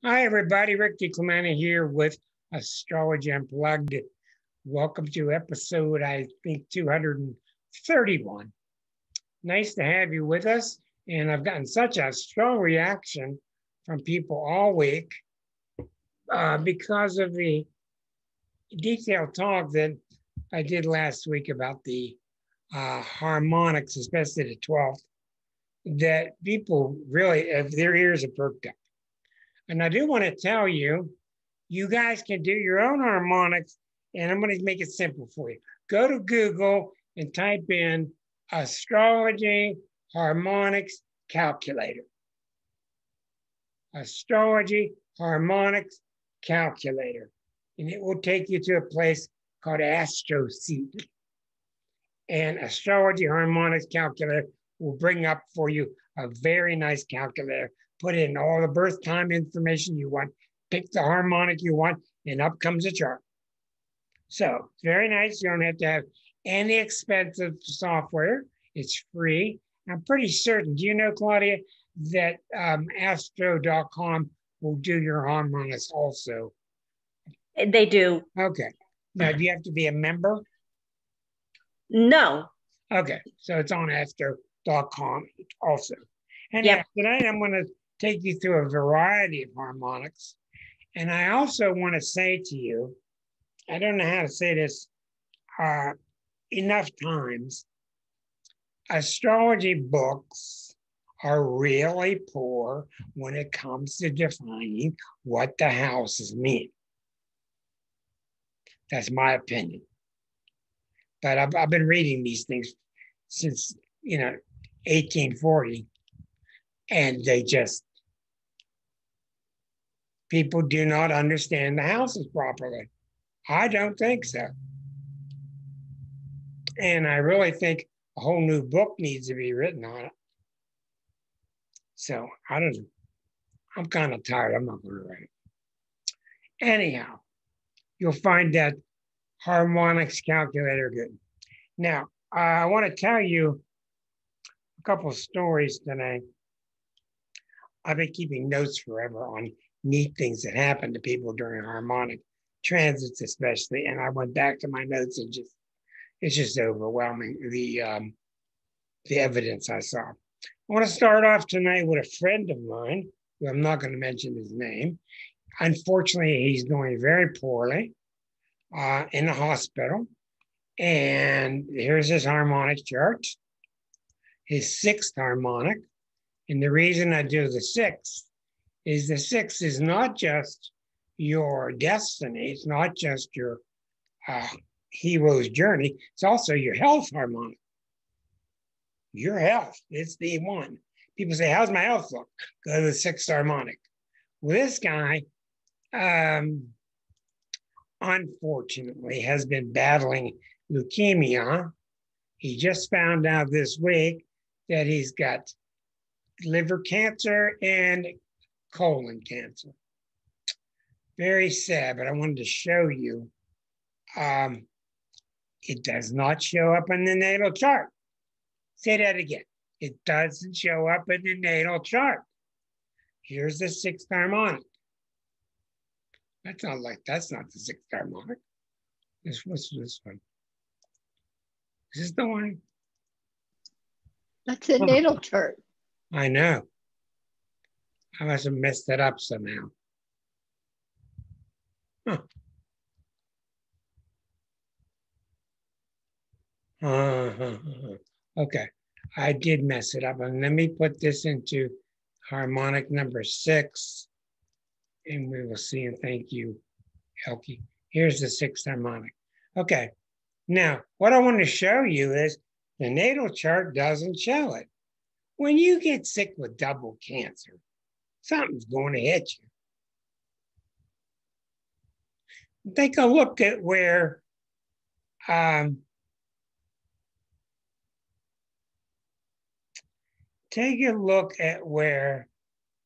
Hi, everybody. Rick DiClemente here with Astrology Unplugged. Welcome to episode, I think, 231. Nice to have you with us. And I've gotten such a strong reaction from people all week because of the detailed talk that I did last week about the harmonics, especially the 12th, that people really, if their ears are perked up. And I do want to tell you, you guys can do your own harmonics, and I'm going to make it simple for you. Go to Google and type in Astrology Harmonics Calculator. Astrology Harmonics Calculator. And it will take you to a place called AstroSeek. And Astrology Harmonics Calculator will bring up for you a very nice calculator. Put in all the birth time information you want, pick the harmonic you want, and up comes a chart. So it's very nice. You don't have to have any expensive software. It's free. I'm pretty certain. Do you know, Claudia, that astro.com will do your harmonics also? They do. Okay. Now, do you have to be a member? No. Okay. So it's on astro.com also. And tonight I'm going to take you through a variety of harmonics. And I also want to say to you, I don't know how to say this enough times, astrology books are really poor when it comes to defining what the houses mean. That's my opinion. But I've been reading these things since, 1840, and people do not understand the houses properly. I don't think so. And I really think a whole new book needs to be written on it. So I don't know. I'm kind of tired. I'm not going to write it. Anyhow, you'll find that harmonics calculator good. Now, I want to tell you a couple of stories tonight. I've been keeping notes forever on neat things that happen to people during harmonic transits, especially. And I went back to my notes and it's just overwhelming, the evidence I saw. I want to start off tonight with a friend of mine, who I'm not going to mention his name. Unfortunately, he's doing very poorly in the hospital. And here's his harmonic chart, his sixth harmonic. And the reason I do the sixth is the sixth is not just your destiny. It's not just your hero's journey. It's also your health harmonic. Your health, it's the one. People say, how's my health look? Go to the sixth harmonic. Well, this guy, unfortunately, has been battling leukemia. He just found out this week that he's got liver cancer and colon cancer. Very sad, but I wanted to show you. It does not show up in the natal chart. Say that again. It doesn't show up in the natal chart. Here's the sixth harmonic. That's not the sixth harmonic. What's this one? Is this the one? That's a natal chart. I know. I must have messed it up somehow. Huh. Okay, I did mess it up. And let me put this into harmonic number 6, and we will see. And thank you, Elke. Here's the sixth harmonic. Okay, now what I want to show you is the natal chart doesn't show it. When you get sick with double cancer, something's going to hit you. Take a look at where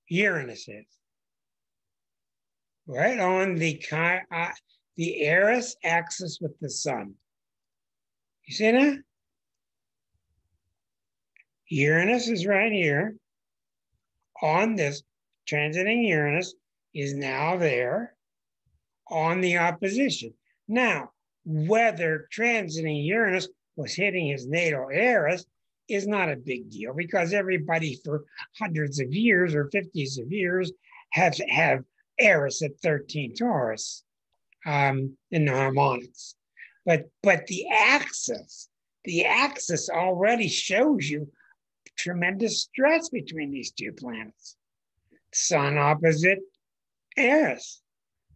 Uranus is. Right on the Eris axis with the sun. You see that? Uranus is right here on this transiting Uranus, is now there on the opposition. Now, whether transiting Uranus was hitting his natal Eris is not a big deal because everybody for hundreds of years or 50s of years have Eris at 13 Taurus in the harmonics. But the axis already shows you tremendous stress between these two planets. Sun opposite Eris.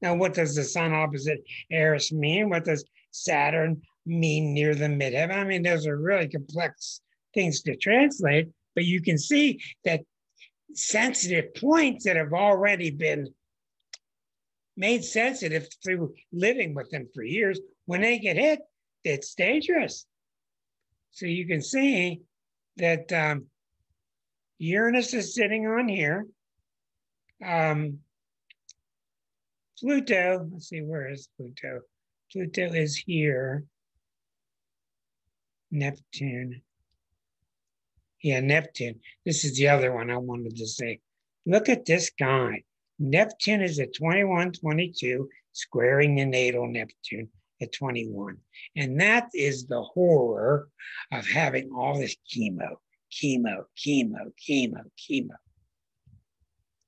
Now, what does the sun opposite Eris mean? What does Saturn mean near the midheaven? I mean, those are really complex things to translate, but you can see that sensitive points that have already been made sensitive through living with them for years, when they get hit, it's dangerous. So you can see that Uranus is sitting on here. Pluto, let's see, where is Pluto? Pluto is here. Neptune. Yeah, Neptune. This is the other one I wanted to say. Look at this guy. Neptune is at 21, 22, squaring the natal Neptune at 21. And that is the horror of having all this chemo.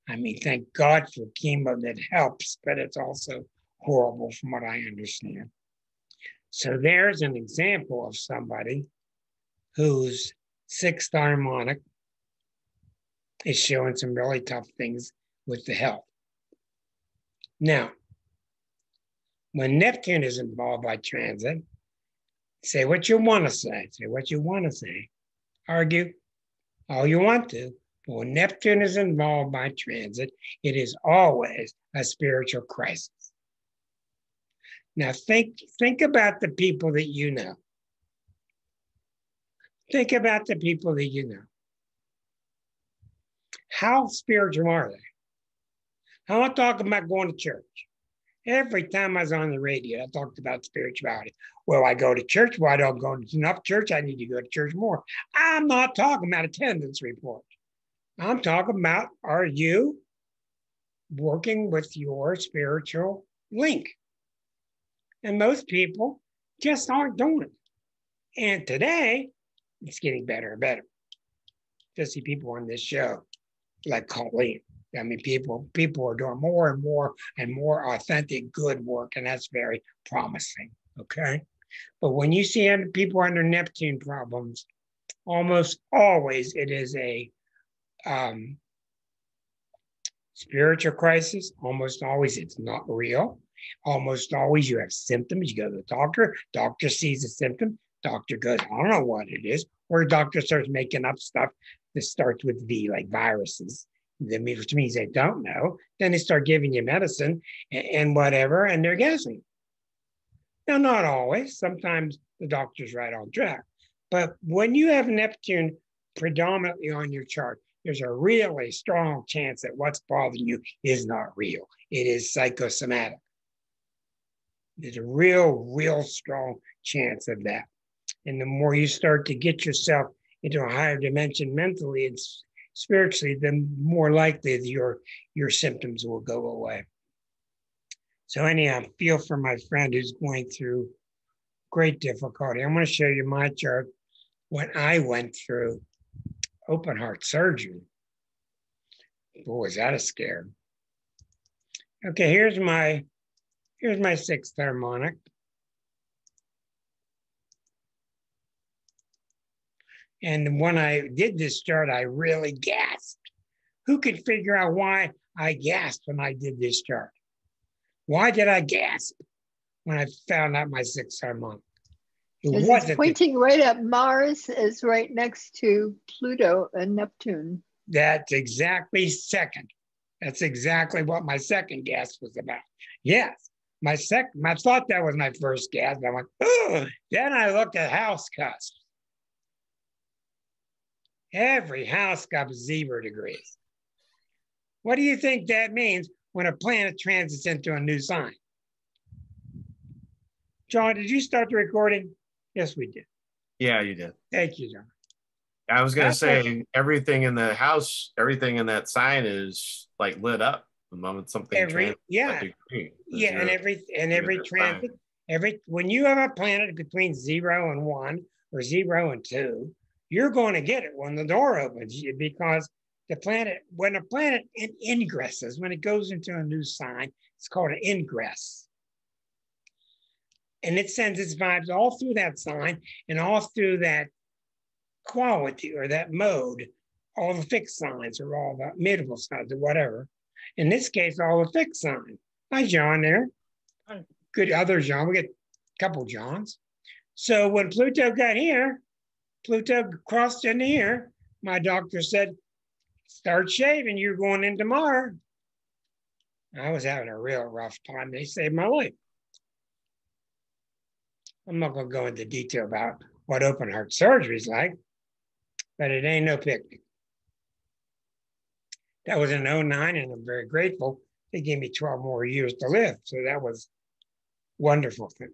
I mean, thank God for chemo that helps, but it's also horrible from what I understand. So there's an example of somebody whose sixth harmonic is showing some really tough things with the health. Now, when Neptune is involved by transit, say what you want to say. Say what you want to say. Argue all you want to. But when Neptune is involved by transit, it is always a spiritual crisis. Now, think about the people that you know. Think about the people that you know. How spiritual are they? I'm not talking about going to church. Every time I was on the radio, I talked about spirituality. Well, I go to church. Well, I don't go to enough church. I need to go to church more. I'm not talking about attendance report. I'm talking about, are you working with your spiritual link? And most people just aren't doing it. And today, it's getting better and better. Just see people on this show like Colleen. I mean, people are doing more and more authentic, good work, and that's very promising. Okay, but when you see people under Neptune problems, almost always it is a spiritual crisis. Almost always it's not real. Almost always you have symptoms. You go to the doctor. Doctor sees the symptom. Doctor goes, I don't know what it is. Or the doctor starts making up stuff that starts with V, like viruses. Which means they don't know. Then they start giving you medicine and whatever, and they're guessing. Now, not always. Sometimes the doctor's right on track. But when you have Neptune predominantly on your chart, there's a really strong chance that what's bothering you is not real. It is psychosomatic. There's a real strong chance of that. And the more you start to get yourself into a higher dimension mentally and spiritually, then more likely your symptoms will go away. So anyhow, feel for my friend who's going through great difficulty. I'm going to show you my chart when I went through open heart surgery. Boy, was that a scare. Okay, here's my sixth harmonic. And when I did this chart, I really gasped. Who could figure out why I gasped when I did this chart? Why did I gasp when I found out my sixth harmonic? It's pointing right at Mars is right next to Pluto and Neptune. That's exactly second. That's exactly what my second gasp was about. Yes, I thought that was my first gasp. I went, oh. Then I looked at house cusps. Every house got 0 degrees. What do you think that means when a planet transits into a new sign? John, did you start the recording? Yes, we did. Yeah, you did. Thank you, John. I was going to say everything in the house, everything in that sign is like lit up. The moment something every transits that degree, and every transit, when you have a planet between 0 and 1 or 0 and 2, you're going to get it when the door opens, because the planet, when a planet ingresses, when it goes into a new sign, it's called an ingress. And it sends its vibes all through that sign and all through that quality or that mode, all the fixed signs or all the mutable signs or whatever. In this case, all the fixed signs. Hi, John there. Good other John. We get a couple Johns. So when Pluto got here, Pluto crossed into here, my doctor said, start shaving, you're going into Mars. I was having a real rough time. They saved my life. I'm not going to go into detail about what open heart surgery is like, but it ain't no picnic. That was in 09, and I'm very grateful. They gave me 12 more years to live. So that was a wonderful thing.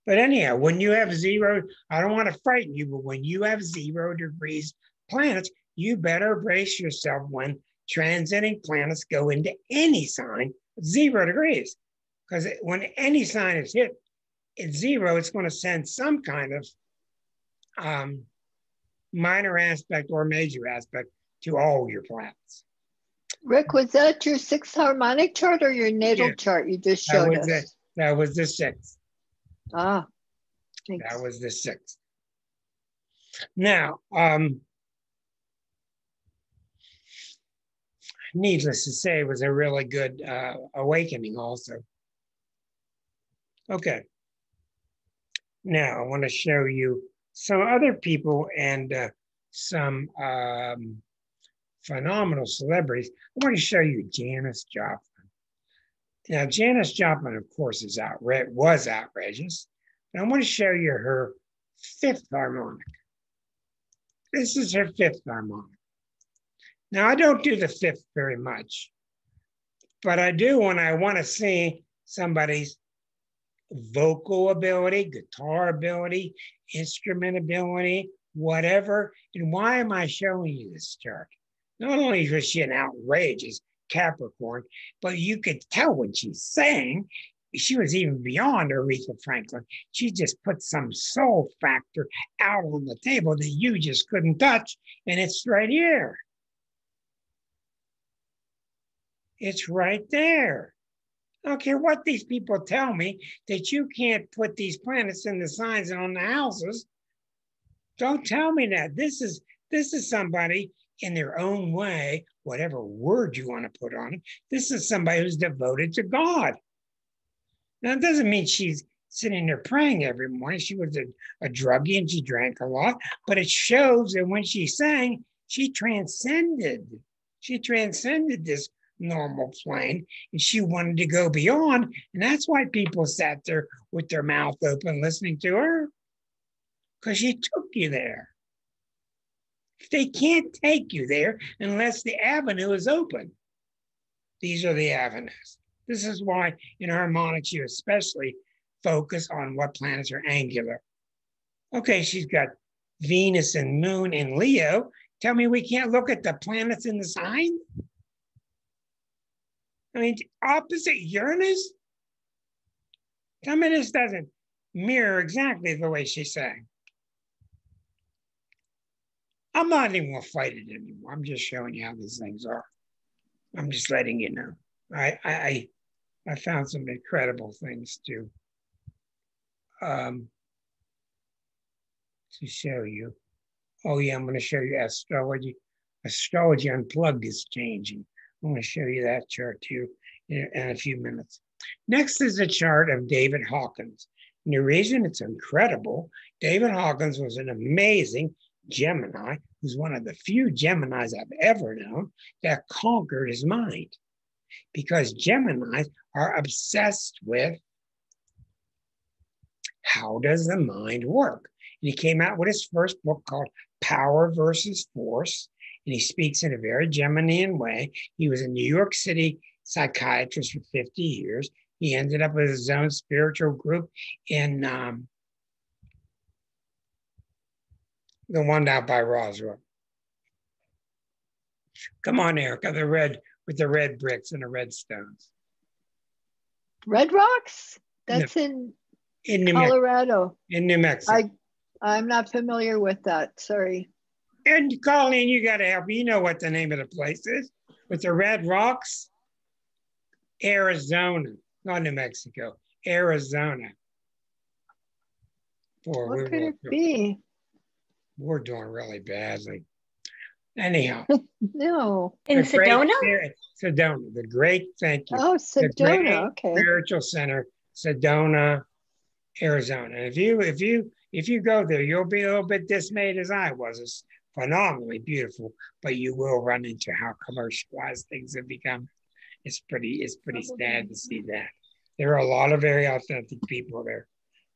But anyhow, when you have 0, I don't want to frighten you, but when you have 0 degrees planets, you better brace yourself when transiting planets go into any sign at 0 degrees. Because when any sign is hit at 0, it's going to send some kind of minor aspect or major aspect to all your planets. Rick, was that your 6th harmonic chart or your natal chart you just showed us? That was the 6th. Ah, thanks. That was the 6th. Now, needless to say, it was a really good awakening also. Okay. Now, I want to show you some other people and some phenomenal celebrities. I want to show you Janis Joplin. Now, Janis Joplin, of course, was outrageous. And I want to show you her 5th harmonic. This is her 5th harmonic. Now, I don't do the 5th very much, but I do when I want to see somebody's vocal ability, guitar ability, instrument ability, whatever. And why am I showing you this chart? Not only was she an outrageous Capricorn, but you could tell when she sang, she was even beyond Aretha Franklin. She just put some soul factor out on the table that you just couldn't touch, and it's right here. It's right there. I don't care what these people tell me, that you can't put these planets in the signs and on the houses. Don't tell me that. This is somebody in their own way, whatever word you want to put on it. This is somebody who's devoted to God. Now, it doesn't mean she's sitting there praying every morning. She was a druggie and she drank a lot, but it shows that when she sang, she transcended. She transcended this normal plane, and she wanted to go beyond. And that's why people sat there with their mouth open listening to her, because she took you there. They can't take you there unless the avenue is open. These are the avenues. This is why in harmonics you especially focus on what planets are angular. Okay, she's got Venus and Moon in Leo. Tell me we can't look at the planets in the sign? I mean, opposite Uranus? Tell me this doesn't mirror exactly the way she sang. I'm not even going to fight it anymore. I'm just showing you how these things are. I'm just letting you know. I found some incredible things to show you. Oh yeah, I'm going to show you astrology. Astrology Unplugged is changing. I'm going to show you that chart too in a few minutes. Next is a chart of David Hawkins. And the reason it's incredible, David Hawkins was an amazing Gemini, who's one of the few Geminis I've ever known that conquered his mind. Because Geminis are obsessed with how does the mind work? And he came out with his first book called Power versus Force. And he speaks in a very Geminian way. He was a New York City psychiatrist for 50 years. He ended up with his own spiritual group in the one out by Roswell. Come on, Erica, the red with the red bricks and the red stones. Red Rocks? That's in New Colorado. In New Mexico. I'm not familiar with that. Sorry. And Colleen, you got to help me. You know what the name of the place is with the red rocks? Arizona, not New Mexico. Arizona. Boy, What could it be? We're doing really badly. Anyhow. No. In Sedona? Sedona, the great, thank you. Oh, Sedona, okay. Spiritual Center, Sedona, Arizona. And if you go there, you'll be a little bit dismayed as I was. It's phenomenally beautiful, but you will run into how commercialized things have become. It's pretty sad to see that. There are a lot of very authentic people there,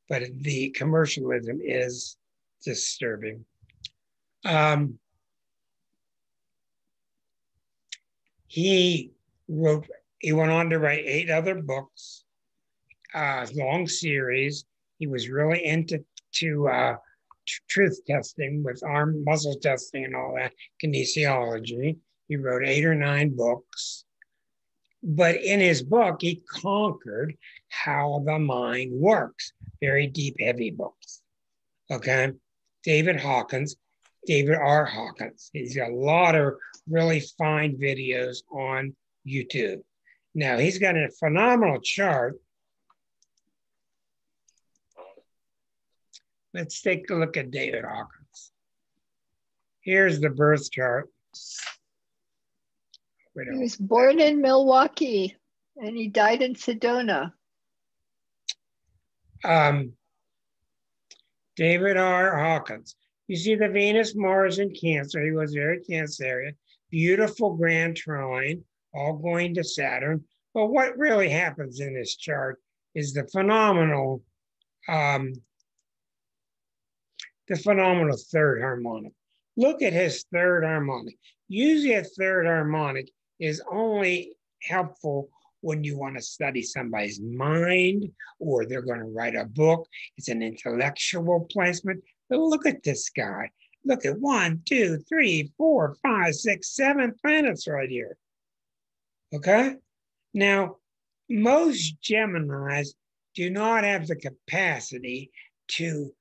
but the commercialism is disturbing. He went on to write 8 other books, long series. He was really into truth testing with arm muscle testing and all that, kinesiology. He wrote 8 or 9 books. But in his book, he conquered how the mind works. Very deep, heavy books. Okay? David R. Hawkins. He's got a lot of really fine videos on YouTube. Now, he's got a phenomenal chart. Let's take a look at David Hawkins. Here's the birth chart. He was born in Milwaukee and he died in Sedona. David R. Hawkins. You see the Venus, Mars, and Cancer. He was very Cancerian. Beautiful grand trine, all going to Saturn. But what really happens in this chart is the phenomenal third harmonic. Look at his third harmonic. Usually a third harmonic is only helpful when you want to study somebody's mind or they're going to write a book. It's an intellectual placement. But look at this guy. Look at 1, 2, 3, 4, 5, 6, 7 planets right here. Okay? Now, most Geminis do not have the capacity to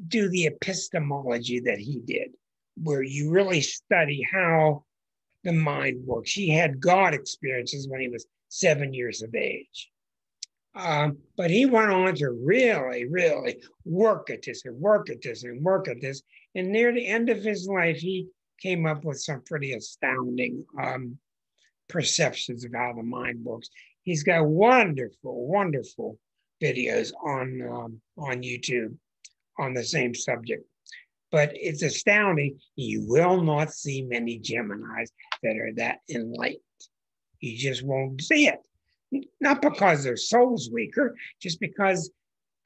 do the epistemology that he did, where you really study how the mind works. He had God experiences when he was 7 years of age. But he went on to really, really work at this and work at this and work at this. And near the end of his life, he came up with some pretty astounding perceptions of how the mind works. He's got wonderful, wonderful videos on YouTube on the same subject. But it's astounding. You will not see many Geminis that are that enlightened. You just won't see it. Not because their soul's weaker, just because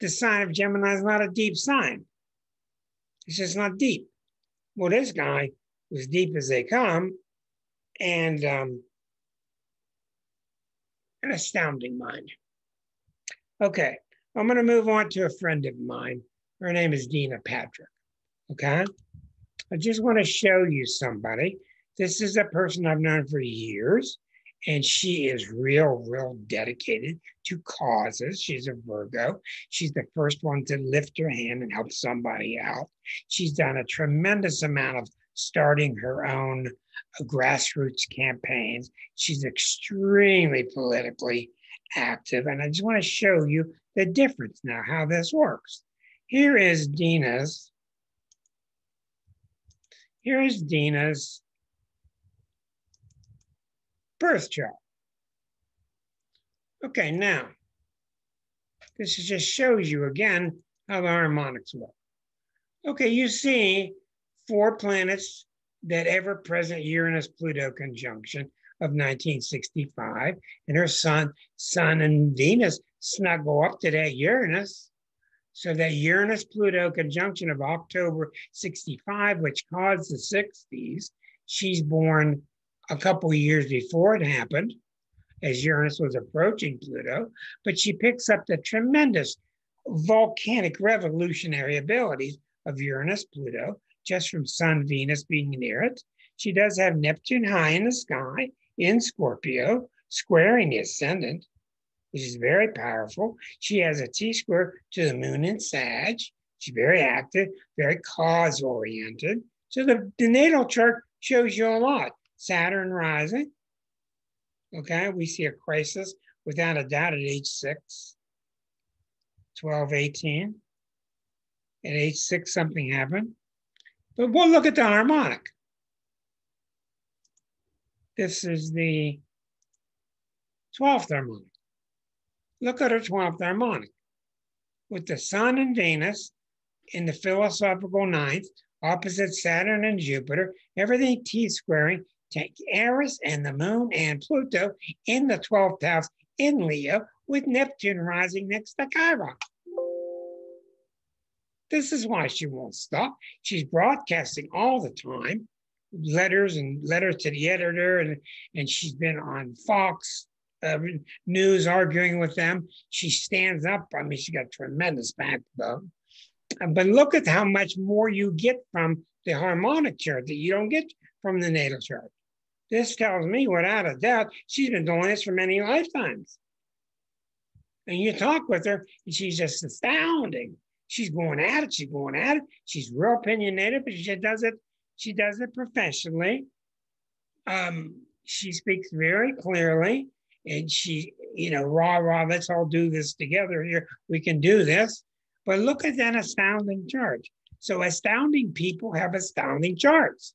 the sign of Gemini is not a deep sign. It's just not deep. Well, this guy was deep as they come, and an astounding mind. Okay, I'm going to move on to a friend of mine. Her name is Dina Patrick. Okay, I just want to show you somebody. This is a person I've known for years. And she is real dedicated to causes. She's a Virgo. She's the first one to lift her hand and help somebody out. She's done a tremendous amount of starting her own grassroots campaigns. She's extremely politically active. And I just want to show you the difference now, how this works. Here is Dina's birth chart. Okay, now, this just shows you again how the harmonics work. Okay, you see 4 planets that ever-present Uranus-Pluto conjunction of 1965, and her sun and Venus snuggle up to that Uranus. So that Uranus-Pluto conjunction of October 65, which caused the 60s, she's born a couple of years before it happened, as Uranus was approaching Pluto, but she picks up the tremendous volcanic revolutionary abilities of Uranus-Pluto, just from Sun, Venus being near it. She does have Neptune high in the sky, in Scorpio, squaring the ascendant, which is very powerful. She has a T-square to the moon in Sag. She's very active, very cause-oriented. So the natal chart shows you a lot. Saturn rising. Okay, we see a crisis without a doubt at age 6, 12, 18. At age 6, something happened. But we'll look at the harmonic. This is the 12th harmonic. Look at her 12th harmonic. With the Sun and Venus in the philosophical ninth, opposite Saturn and Jupiter, everything T-squaring, take Eris and the Moon and Pluto in the 12th house in Leo, with Neptune rising next to Chiron. This is why she won't stop. She's broadcasting all the time, letters to the editor, and she's been on Fox News arguing with them. She stands up. I mean, she got tremendous backbone. But look at how much more you get from the harmonic chart that you don't get from the natal chart. This tells me, without a doubt, she's been doing this for many lifetimes. And you talk with her, and she's just astounding. She's going at it. She's going at it. She's real opinionated, but she does it professionally. She speaks very clearly, and she, rah, let's all do this together here. We can do this. But look at that astounding chart. So astounding people have astounding charts.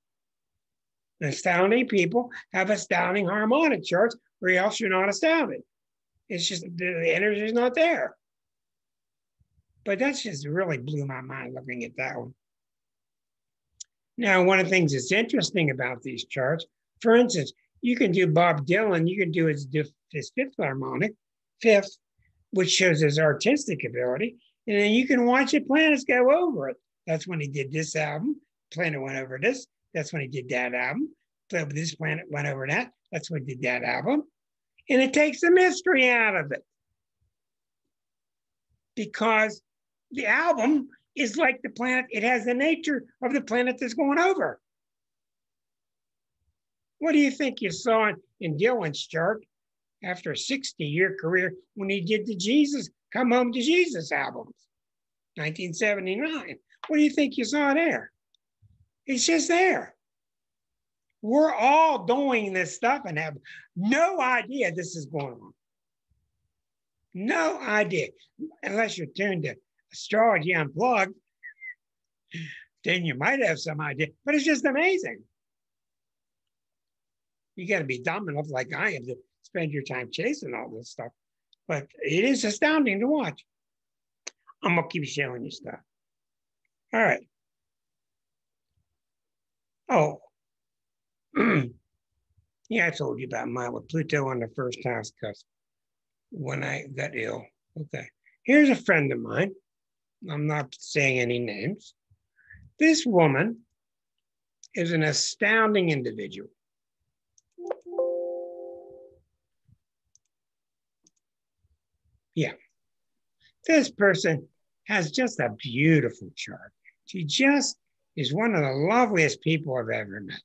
Astounding people have astounding harmonic charts, or else you're not astounded. It's just the energy is not there. But that's just really blew my mind looking at that one. Now, one of the things that's interesting about these charts, for instance, you can do Bob Dylan, you can do his fifth harmonic, fifth, which shows his artistic ability. And then you can watch the planets go over it. That's when he did this album. Planet went over this. That's when he did that album. So this planet went over that. That's when he did that album. And it takes the mystery out of it. Because the album is like the planet. It has the nature of the planet that's going over. What do you think you saw in Dylan's chart after a 60-year career when he did the Jesus, Come Home to Jesus albums, 1979? What do you think you saw there? It's just there. We're all doing this stuff and have no idea this is going on. No idea. Unless you're tuned to Astrology Unplugged, then you might have some idea. But it's just amazing. You got to be dumb enough like I am to spend your time chasing all this stuff. But it is astounding to watch. I'm going to keep showing you stuff. All right. Oh. Yeah, I told you about mine with Pluto on the first house cusp when I got ill. Okay. Here's a friend of mine. I'm not saying any names. This woman is an astounding individual. Yeah. This person has just a beautiful chart. She just is one of the loveliest people I've ever met.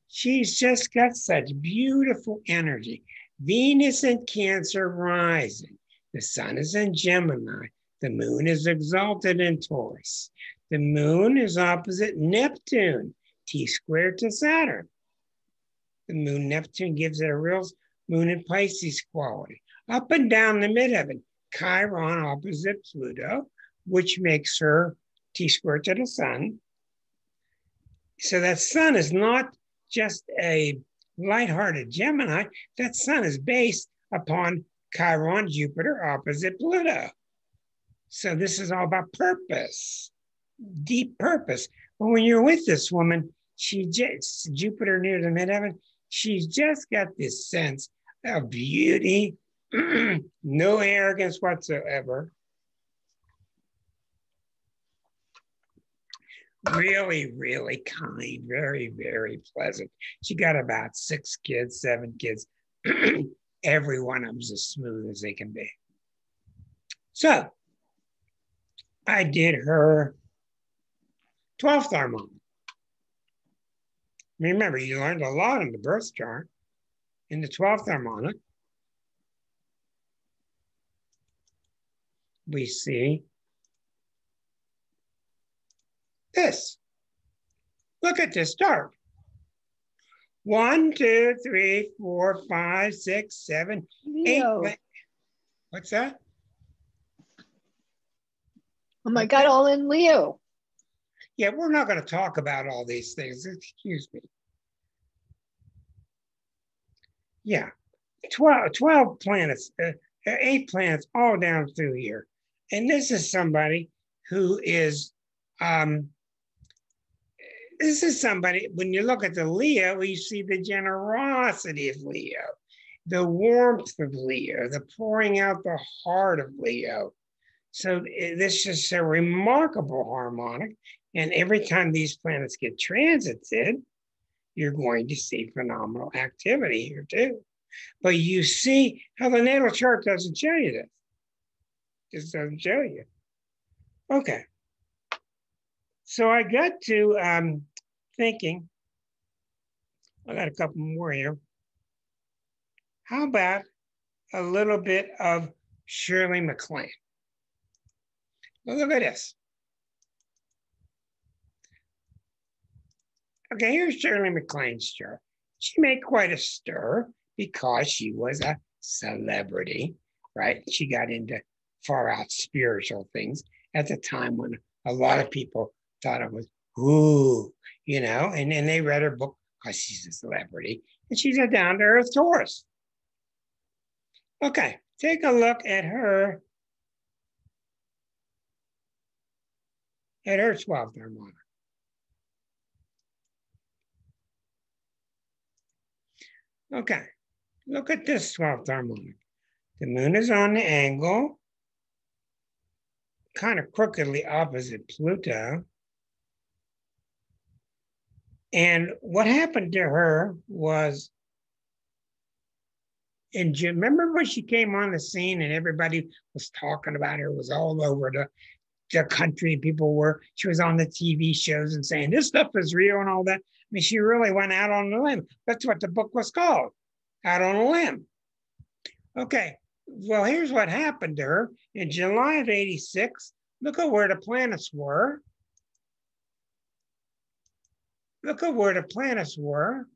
She's just got such beautiful energy. Venus in Cancer rising. The sun is in Gemini. The moon is exalted in Taurus. The moon is opposite Neptune, T-squared to Saturn. The moon Neptune gives it a real moon in Pisces quality. Up and down the midheaven, Chiron opposite Pluto, which makes her T-squared to the sun. So that sun is not just a lighthearted Gemini. That sun is based upon Chiron, Jupiter opposite Pluto. So this is all about purpose, deep purpose. But when you're with this woman, she just, Jupiter near the midheaven, she's just got this sense of beauty, no arrogance whatsoever. Really, really kind, very, very pleasant. She got about 6 kids, 7 kids. Every one of them's as smooth as they can be. So I did her 12th harmonic. Remember, you learned a lot in the birth chart. in the 12th harmonic, we see this. Look at this chart. 1, 2, 3, 4, 5, 6, 7, 8. Leo. What's that? Oh my God, all in Leo. Yeah, we're not going to talk about all these things. Excuse me. Yeah, 12 planets, 8 planets all down through here. And this is somebody who is, this is somebody, when you look at the Leo, you see the generosity of Leo, the warmth of Leo, the pouring out the heart of Leo. So this is a remarkable harmonic. And every time these planets get transited, you're going to see phenomenal activity here too. But you see how the natal chart doesn't show you this. Just doesn't show you. Okay. So I got to thinking, I got a couple more here. How about a little bit of Shirley MacLaine? Well, look at this. Okay, here's Shirley MacLaine's chart. She made quite a stir because she was a celebrity, right? She got into far out spiritual things at the time when a lot of people thought it was, ooh, you know, and then they read her book because she's a celebrity and she's a down to earth Taurus. Okay, take a look at her 12th harmonic. Okay, look at this 12th harmonic. The moon is on the angle, kind of crookedly opposite Pluto. And what happened to her was in June. Remember when she came on the scene and everybody was talking about her, it was all over the country. People were, she was on the TV shows and saying, this stuff is real and all that. I mean, she really went out on a limb. That's what the book was called, Out on a Limb. Okay, well, here's what happened to her. In July of 86, look at where the planets were. Look at where the planets were.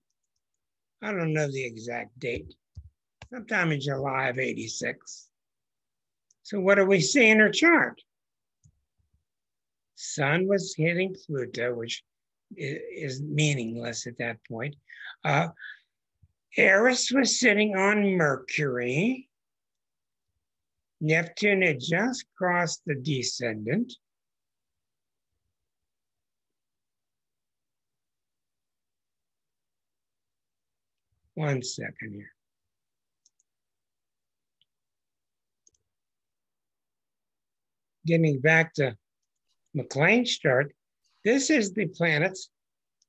I don't know the exact date. Sometime in July of 86. So what do we see in her chart? Sun was hitting Pluto, which is meaningless at that point. Eris was sitting on Mercury. Neptune had just crossed the descendant. One second here. Getting back to MacLaine's chart, this is the planets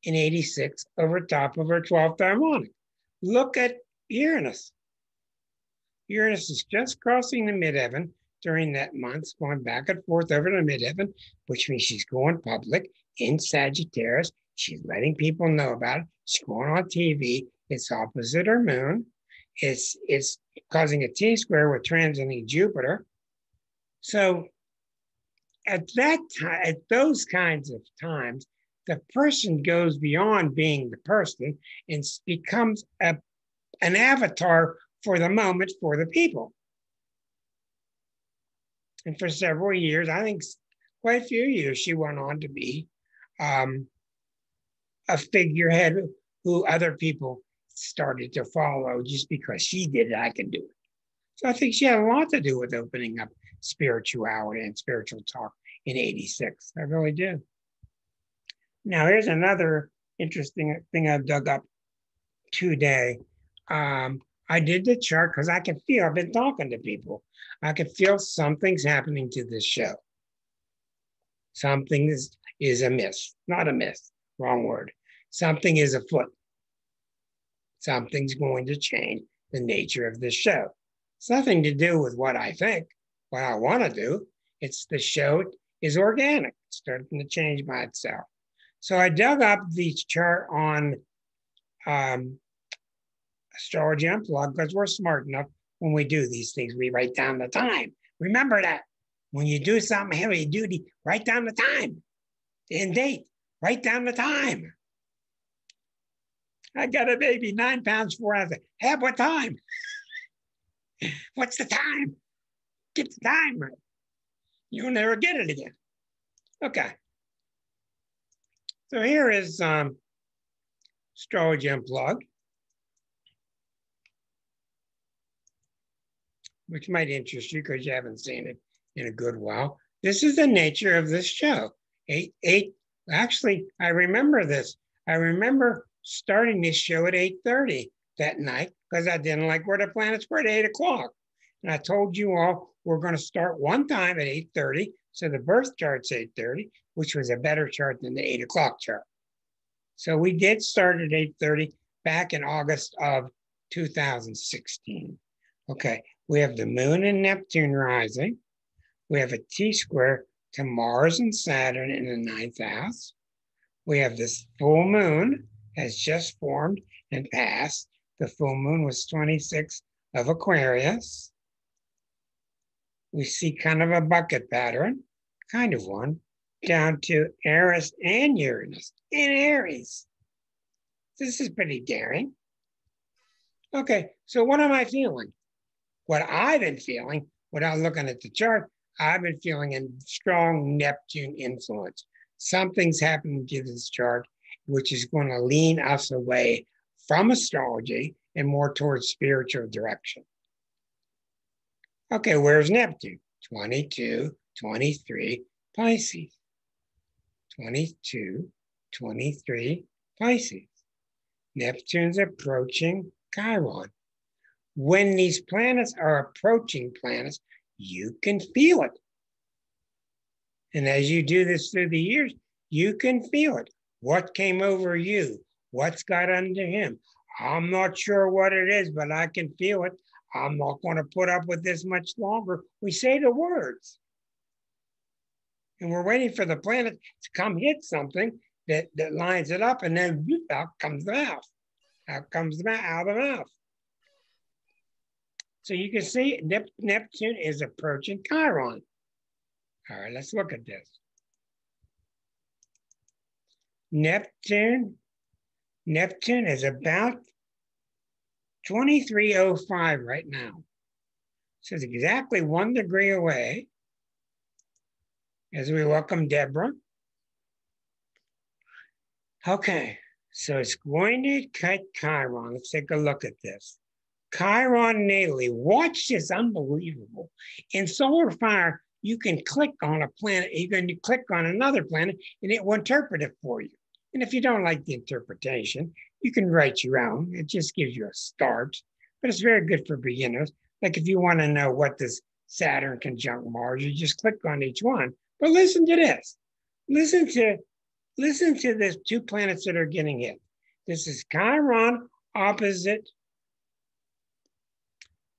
in 86 over top of her 12th harmonic. Look at Uranus. Uranus is just crossing the midheaven during that month, going back and forth over the midheaven, which means she's going public in Sagittarius. She's letting people know about it. She's going on TV. It's opposite her moon. It's causing a T-square with transiting Jupiter. So at that time, at those kinds of times, the person goes beyond being the person and becomes an avatar for the moment for the people. And for several years, I think quite a few years, she went on to be a figurehead who other people started to follow just because she did it, I can do it. So I think she had a lot to do with opening up spirituality and spiritual talk in 86. I really do. Now, here's another interesting thing I've dug up today. I did the chart because I can feel, I've been talking to people. I can feel something's happening to this show. Something is amiss, not amiss, wrong word. Something is afoot. Something's going to change the nature of this show. It's nothing to do with what I think, what I want to do. It's the show is organic, it's starting to change by itself. So I dug up the chart on Astrology Unplugged, because we're smart enough when we do these things, we write down the time. Remember that. When you do something heavy duty, write down the time. In date, write down the time. I got a baby, 9 pounds, 4 ounces. Hey, what time? What's the time? Get the time right. You'll never get it again. Okay. So here is Astrology Unplugged, which might interest you because you haven't seen it in a good while. This is the nature of this show. Actually, I remember this. I remember starting this show at 8:30 that night because I didn't like where the planets were at 8 o'clock. And I told you all we're going to start one time at 8:30. So the birth chart's 8:30, which was a better chart than the 8 o'clock chart. So we did start at 8:30 back in August of 2016. Okay, we have the moon and Neptune rising. We have a T-square to Mars and Saturn in the 9th house. We have this full moon has just formed and passed. The full moon was 26 of Aquarius. We see kind of a bucket pattern, kind of one, down to Eris and Uranus in Aries. This is pretty daring. Okay, so what am I feeling? What I've been feeling, without looking at the chart, I've been feeling a strong Neptune influence. Something's happening to this chart, which is going to lean us away from astrology and more towards spiritual direction. Okay, where's Neptune? 22, 23, Pisces. 22, 23, Pisces. Neptune's approaching Chiron. When these planets are approaching planets, you can feel it. And as you do this through the years, you can feel it. What came over you? What's got under him? I'm not sure what it is, but I can feel it. I'm not going to put up with this much longer. We say the words. And we're waiting for the planet to come hit something that lines it up, and then out comes the mouth. Out comes the mouth, out of the mouth. So you can see Neptune is approaching Chiron. All right, let's look at this. Neptune is about 2305 right now. So it's exactly 1 degree away as we welcome Deborah. Okay, so it's going to cut Chiron. Let's take a look at this. Chiron natally, watch this, unbelievable. In solar fire, you can click on a planet, you can click on another planet, and it will interpret it for you. And if you don't like the interpretation, you can write your own. It just gives you a start, but it's very good for beginners. Like if you want to know what this Saturn conjunct Mars, you just click on each one. But listen to this. Listen to this 2 planets that are getting hit. This is Chiron opposite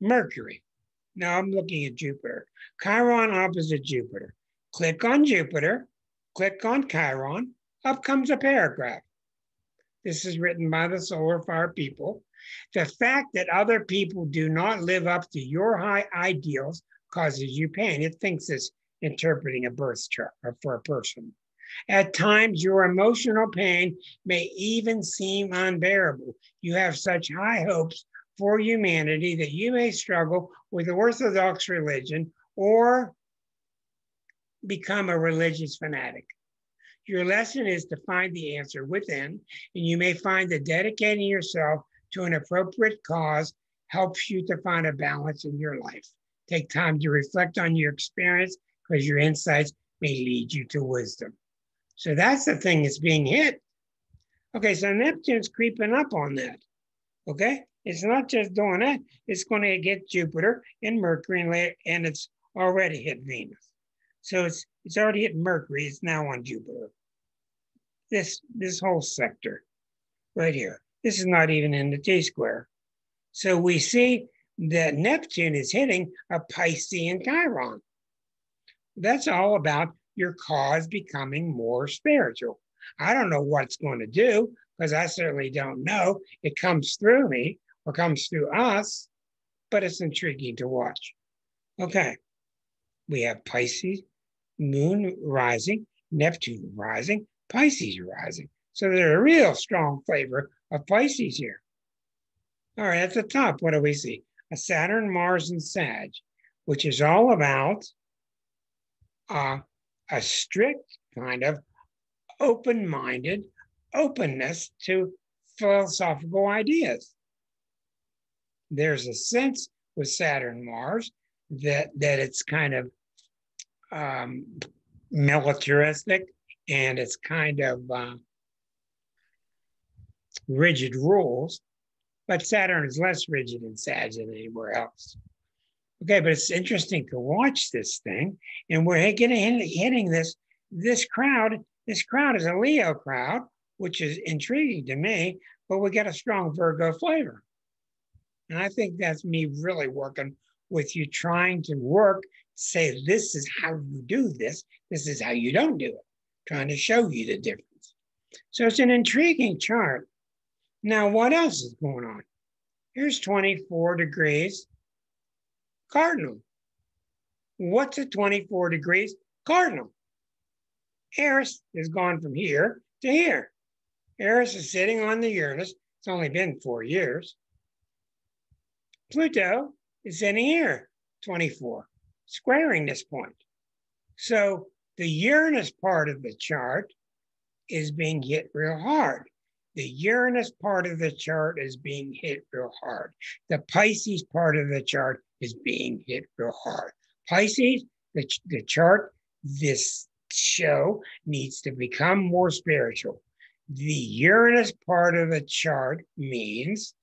Mercury. Now I'm looking at Jupiter. Chiron opposite Jupiter. Click on Jupiter, click on Chiron, up comes a paragraph. This is written by the solar fire people. The fact that other people do not live up to your high ideals causes you pain. It thinks it's interpreting a birth chart for a person. At times, your emotional pain may even seem unbearable. You have such high hopes for humanity that you may struggle with the Orthodox religion or become a religious fanatic. Your lesson is to find the answer within, and you may find that dedicating yourself to an appropriate cause helps you to find a balance in your life. Take time to reflect on your experience because your insights may lead you to wisdom. So that's the thing that's being hit. Okay, so Neptune's creeping up on that. Okay, it's not just doing that. It's going to get Jupiter and Mercury, and it's already hit Venus. So it's already hit Mercury. It's now on Jupiter. This whole sector right here. This is not even in the T-square. So we see that Neptune is hitting a Piscean Chiron. That's all about your cause becoming more spiritual. I don't know what it's going to do because I certainly don't know. It comes through me or comes through us, but it's intriguing to watch. Okay, we have Pisces, Moon rising, Neptune rising, Pisces rising. So there's a real strong flavor of Pisces here. All right, at the top, what do we see? A Saturn, Mars, and Sag, which is all about a strict kind of open-minded openness to philosophical ideas. There's a sense with Saturn, Mars that it's kind of militaristic, and it's kind of rigid rules, but Saturn is less rigid in Sag than anywhere else. Okay, but it's interesting to watch this thing, and we're hitting this crowd. This crowd is a Leo crowd, which is intriguing to me, but we get a strong Virgo flavor. And I think that's me really working with you, trying to work, say, this is how you do this. This is how you don't do it. Trying to show you the difference. So it's an intriguing chart. Now, what else is going on? Here's 24 degrees cardinal. What's a 24 degrees cardinal? Eris has gone from here to here. Eris is sitting on the Uranus. It's only been 4 years. Pluto is sitting here, 24, squaring this point. So the Uranus part of the chart is being hit real hard. The Uranus part of the chart is being hit real hard. The Pisces part of the chart is being hit real hard. Pisces, the chart, this show needs to become more spiritual. The Uranus part of the chart means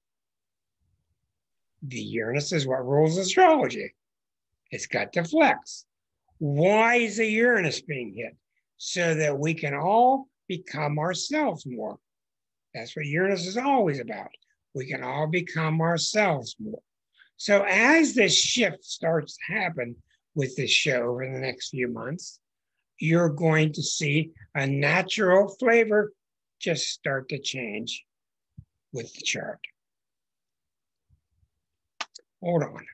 the Uranus is what rules astrology. It's got to flex. Why is the Uranus being hit? So that we can all become ourselves more. That's what Uranus is always about. We can all become ourselves more. So as this shift starts to happen with this show over the next few months, you're going to see a natural flavor just start to change with the chart. Hold on.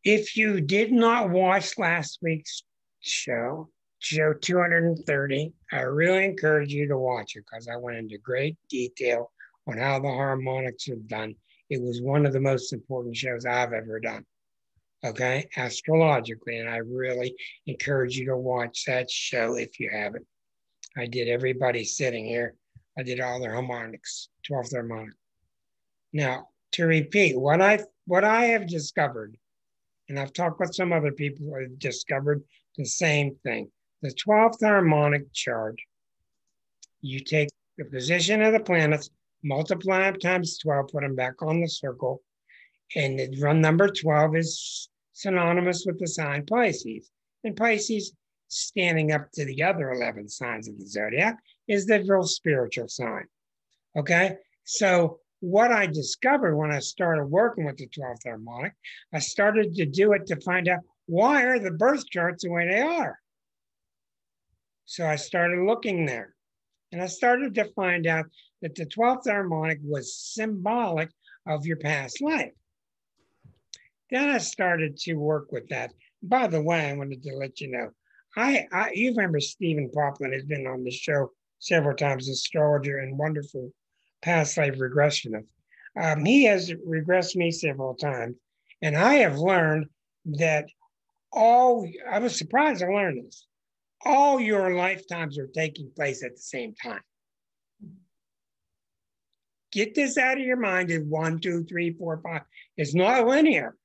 If you did not watch last week's show 230, I really encourage you to watch it because I went into great detail on how the harmonics are done. It was one of the most important shows I've ever done, okay, astrologically, and I really encourage you to watch that show if you haven't. I did everybody sitting here. I did all their harmonics, 12th harmonic. Now, to repeat, what I have discovered, and I've talked with some other people who have discovered the same thing. The 12th harmonic chart, you take the position of the planets, multiply them times 12, put them back on the circle, and the run number 12 is synonymous with the sign Pisces. And Pisces, standing up to the other 11 signs of the zodiac, is the real spiritual sign. Okay? So what I discovered when I started working with the 12th harmonic, I started to do it to find out why are the birth charts the way they are. So I started looking there, and I started to find out that the 12th harmonic was symbolic of your past life. Then I started to work with that. By the way, I wanted to let you know, you remember Stephen Poplin has been on the show several times, astrologer and wonderful past life regressionist. He has regressed me several times, and I have learned that I was surprised I learned this. All your lifetimes are taking place at the same time. Get this out of your mind. It's 1, 2, 3, 4, 5. It's not linear.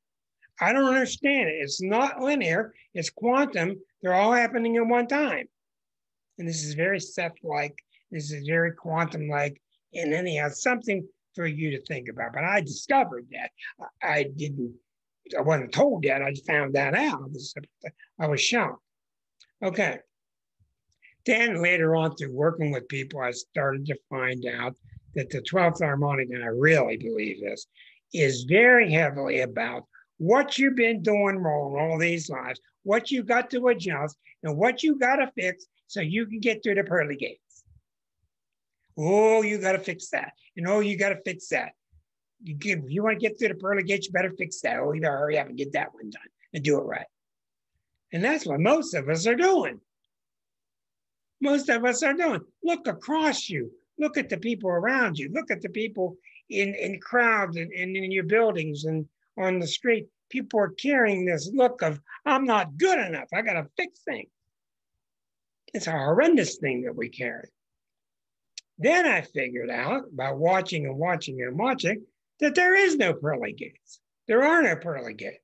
I don't understand it. It's not linear. It's quantum. They're all happening at one time. And this is very Seth-like. This is very quantum-like. And anyhow, something for you to think about. But I discovered that. I wasn't told that. I found that out. I was shocked. Okay. Then later on, through working with people, I started to find out that the 12th harmonic, and I really believe this, is very heavily about what you've been doing wrong all these lives, what you got to adjust, and what you got to fix so you can get through the pearly gates. Oh, you got to fix that. And oh, you got to fix that. You want to get through the pearly gates, you better fix that. Oh, you better hurry up and get that one done and do it right. And that's what most of us are doing. Most of us are doing. Look across you. Look at the people around you. Look at the people in crowds and in your buildings and on the street. People are carrying this look of, I'm not good enough. I got to fix things. It's a horrendous thing that we carry. Then I figured out by watching and watching and watching that there is no pearly gates. There are no pearly gates.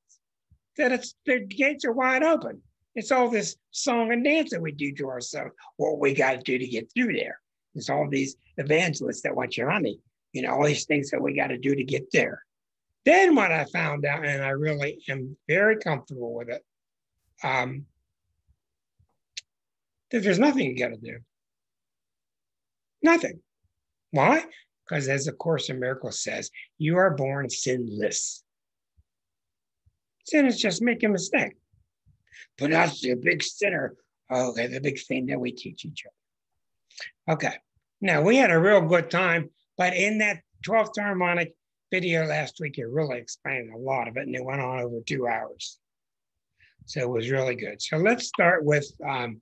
That the gates are wide open. It's all this song and dance that we do to ourselves. What we got to do to get through there. It's all these evangelists that want your money. You know, all these things that we got to do to get there. Then what I found out, and I really am very comfortable with it, that there's nothing you got to do. Nothing. Why? Because as the Course in Miracles says, you are born sinless. Sin is just making a mistake. But that's the big sinner. Okay, the big thing that we teach each other. Okay. Now, we had a real good time, but in that 12th harmonic video last week, it really explained a lot of it, and it went on over 2 hours. So it was really good. So let's start with, I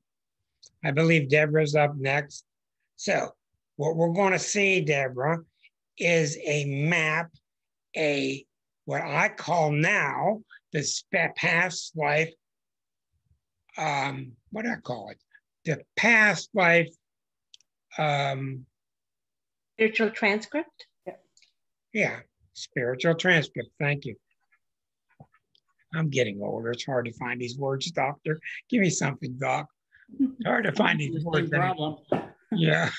believe Deborah's up next. So what we're going to see, Deborah, is a map, what I call now the past life, what do I call it? The past life. Spiritual transcript? Yeah, spiritual transcript. Thank you. I'm getting older. It's hard to find these words, doctor. Give me something, doc. It's hard to find these words. Problem. Yeah.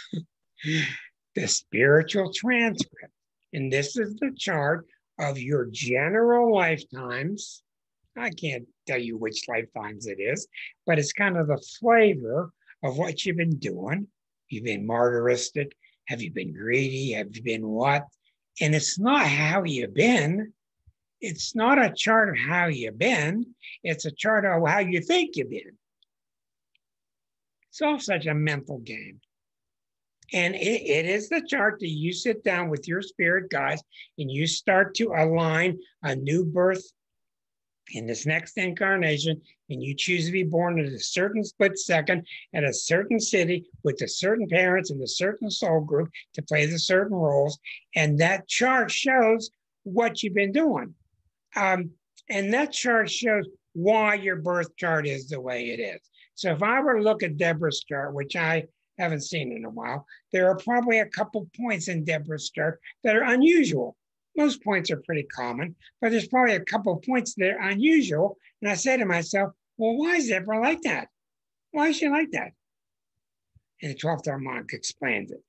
The spiritual transcript. And this is the chart of your general lifetimes. I can't tell you which lifetimes it is, but it's kind of the flavor of what you've been doing. You've been martyristic. Have you been greedy? Have you been what? And it's not how you've been. It's not a chart of how you've been. It's a chart of how you think you've been. It's all such a mental game. And it is the chart that you sit down with your spirit guides and you start to align a new birth in this next incarnation, and you choose to be born at a certain split second at a certain city with the certain parents and a certain soul group to play the certain roles. And that chart shows what you've been doing. And that chart shows why your birth chart is the way it is. So if I were to look at Deborah's chart, which I haven't seen in a while, there are probably a couple points in Deborah's chart that are unusual. Most points are pretty common, but there's probably a couple of points that are unusual. And I say to myself, well, why is Deborah like that? Why is she like that? And the 12th harmonic explains it.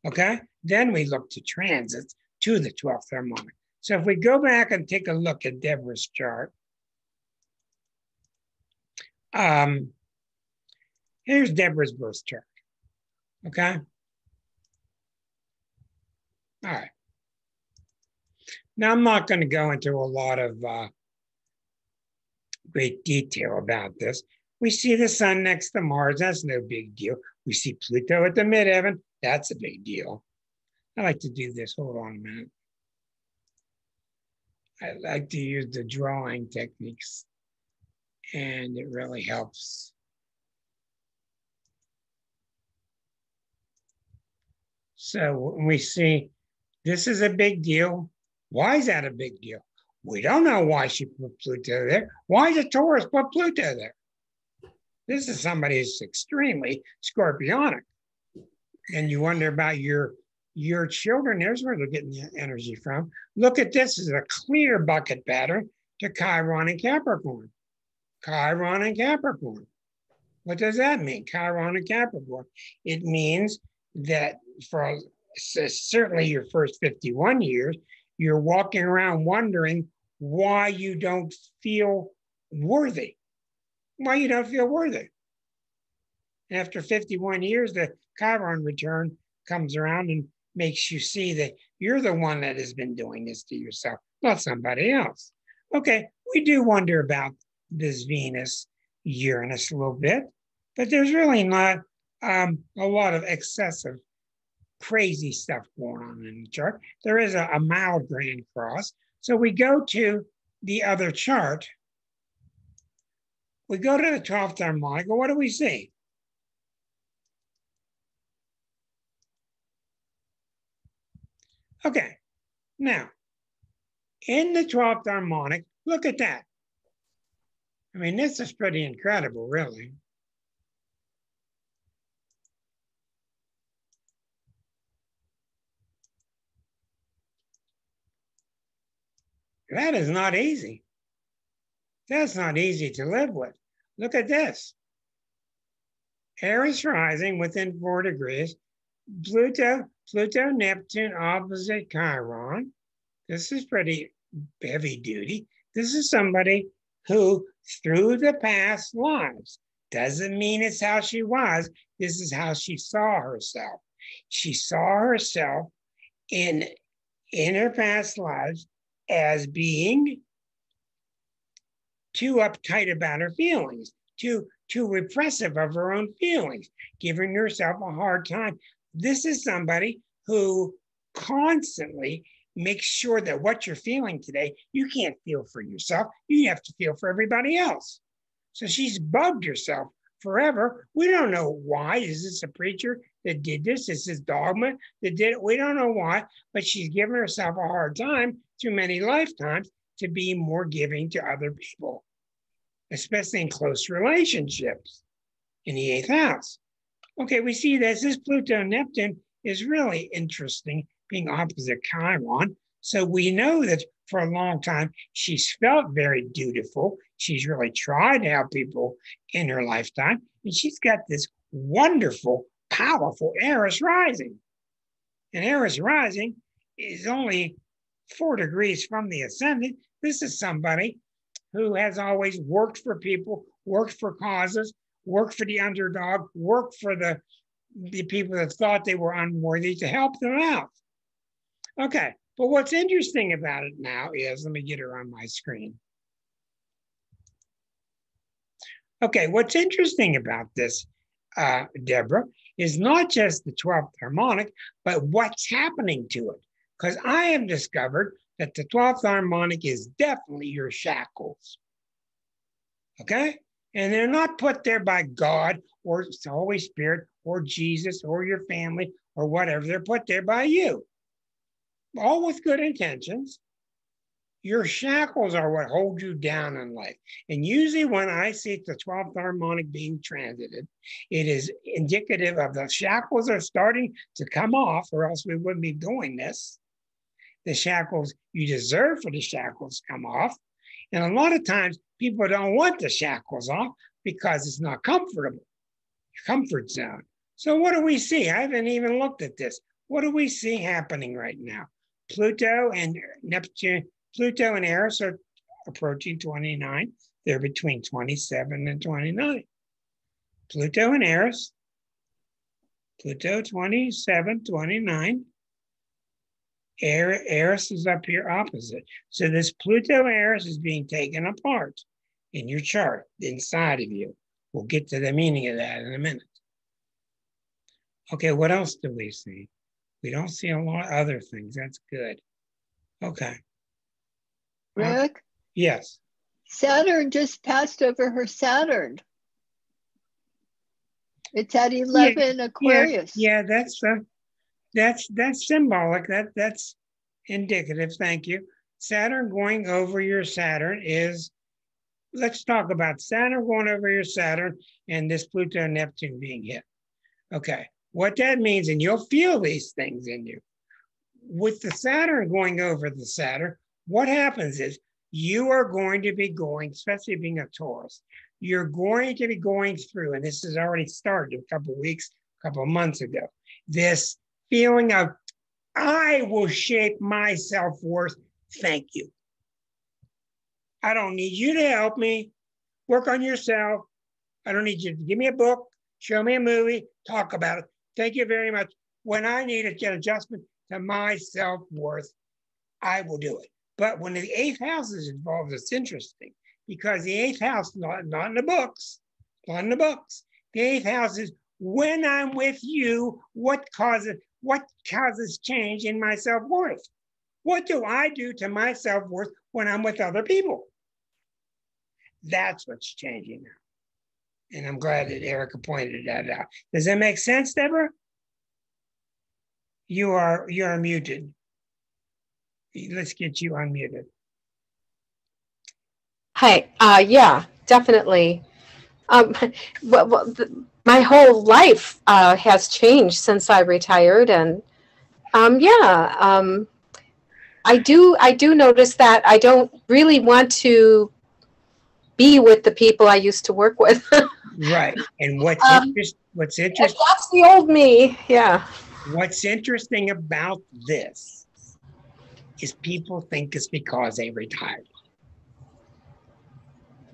Okay? Then we look to transits to the 12th harmonic. So if we go back and take a look at Deborah's chart, here's Deborah's birth chart. Okay? All right. Now, I'm not going to go into a lot of great detail about this. We see the sun next to Mars. That's no big deal. We see Pluto at the midheaven. That's a big deal. I like to do this. Hold on a minute. I like to use the drawing techniques, and it really helps. So when we see this is a big deal. Why is that a big deal? We don't know why she put Pluto there. Why did Taurus put Pluto there? This is somebody who's extremely scorpionic. And you wonder about your children. There's where they're getting the energy from. Look at this as a clear bucket pattern to Chiron and Capricorn. Chiron and Capricorn. What does that mean, Chiron and Capricorn? It means that for certainly your first 51 years, you're walking around wondering why you don't feel worthy. Why you don't feel worthy. After 51 years, the Chiron return comes around and makes you see that you're the one that has been doing this to yourself, not somebody else. Okay, we do wonder about this Venus, Uranus a little bit, but there's really not a lot of excessive crazy stuff going on in the chart. There is a mild grand cross. So we go to the other chart. We go to the 12th harmonic. What do we see? Okay, now, in the 12th harmonic, look at that. I mean, this is pretty incredible, really. That is not easy. That's not easy to live with. Look at this. Aries rising within 4 degrees. Pluto, Neptune opposite Chiron. This is pretty heavy duty. This is somebody who, through the past lives, doesn't mean it's how she was. This is how she saw herself. She saw herself in her past lives as being too uptight about her feelings, too repressive of her own feelings, giving herself a hard time. This is somebody who constantly makes sure that what you're feeling today, you can't feel for yourself. You have to feel for everybody else. So she's bugged herself forever. We don't know why. Is this a preacher that did this? Is this dogma that did it? We don't know why, but she's given herself a hard time through many lifetimes to be more giving to other people, especially in close relationships in the 8th house. Okay, we see this Pluto Neptune is really interesting, being opposite Chiron. So we know that for a long time, she's felt very dutiful. She's really tried to help people in her lifetime. And she's got this wonderful, powerful Eris rising. And Eris rising is only 4 degrees from the ascendant. This is somebody who has always worked for people, worked for causes, worked for the underdog, worked for the people that thought they were unworthy to help them out. Okay, but what's interesting about it now is, let me get her on my screen. Okay, what's interesting about this, Deborah, is not just the 12th harmonic, but what's happening to it. Because I have discovered that the 12th harmonic is definitely your shackles. Okay? And they're not put there by God or the Holy Spirit or Jesus or your family or whatever. They're put there by you. All with good intentions. Your shackles are what hold you down in life. And usually when I see the 12th harmonic being transited, it is indicative of the shackles are starting to come off, or else we wouldn't be doing this. The shackles, you deserve for the shackles to come off. And a lot of times people don't want the shackles off because it's not comfortable, comfort zone. So what do we see? I haven't even looked at this. What do we see happening right now? Pluto and Neptune, Pluto and Eris are approaching 29. They're between 27 and 29. Pluto and Eris, Pluto 27, 29. Eris is up here opposite. So this Pluto Eris is being taken apart in your chart, inside of you. We'll get to the meaning of that in a minute. Okay, what else do we see? We don't see a lot of other things. That's good. Okay. Rick? Yes. Saturn just passed over her Saturn. It's at 11 Aquarius. Yeah, that's symbolic. That's indicative. Thank you. Saturn going over your Saturn is, let's talk about Saturn going over your Saturn and this Pluto and Neptune being hit. Okay. What that means, and you'll feel these things in you. With the Saturn going over the Saturn, what happens is you are going to be going, especially being a Taurus, you're going to be going through, and this has already started a couple of weeks, a couple of months ago, this feeling of, I will shape my self-worth. Thank you. I don't need you to help me. Work on yourself. I don't need you to give me a book, show me a movie, talk about it. Thank you very much. When I need to get adjustment to my self-worth, I will do it. But when the 8th house is involved, it's interesting because the 8th house, not in the books, not in the books. The 8th house is when I'm with you, what causes, what causes change in my self-worth? What do I do to my self-worth when I'm with other people? That's what's changing now. And I'm glad that Erica pointed that out. Does that make sense, Deborah? You are muted. Let's get you unmuted. Hi. Yeah, definitely. My whole life has changed since I retired, and I do notice that I don't really want to be with the people I used to work with. Right. And what's interesting? That's the old me. Yeah. What's interesting about this is people think it's because they retired.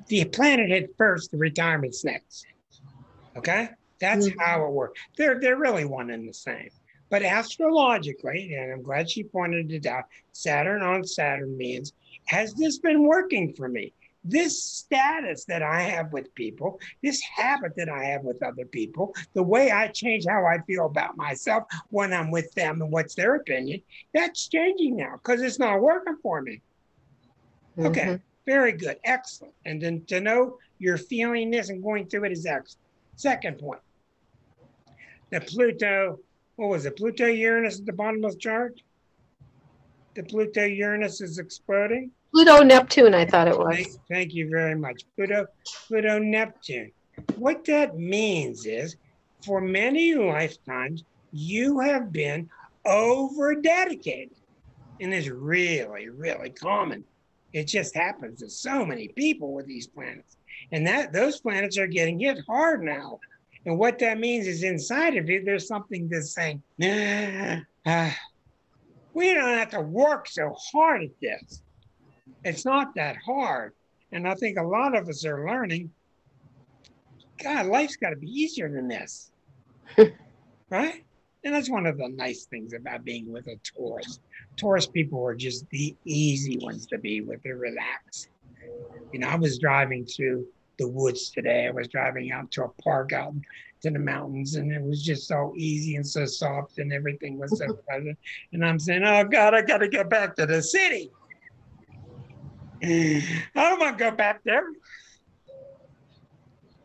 The planet hit first, the retirement's next. Okay? That's how it works. They're really one and the same. But astrologically, and I'm glad she pointed it out, Saturn on Saturn means, has this been working for me? This status that I have with people, this habit that I have with other people, the way I change how I feel about myself when I'm with them and what's their opinion, that's changing now because it's not working for me. Okay, very good, excellent. And then to know you're feeling this and going through it is excellent. Second point, the Pluto, what was it? Pluto Uranus at the bottom of the chart? The Pluto Uranus is exploding. Pluto Neptune, I thought it was. Thank you very much. Pluto Neptune. What that means is, for many lifetimes, you have been over-dedicated. And it's really, really common. It just happens to so many people with these planets. And those planets are getting hit hard now. And what that means is inside of you, there's something that's saying, we don't have to work so hard at this. It's not that hard. And I think a lot of us are learning, God, life's got to be easier than this. Right? And that's one of the nice things about being with a Taurus. Taurus people are just the easy ones to be with. They're relaxed. You know, I was driving through the woods today. I was driving out to a park out to the mountains, and it was just so easy and so soft, and everything was so pleasant. And I'm saying, oh God, I got to get back to the city. I don't want to go back there.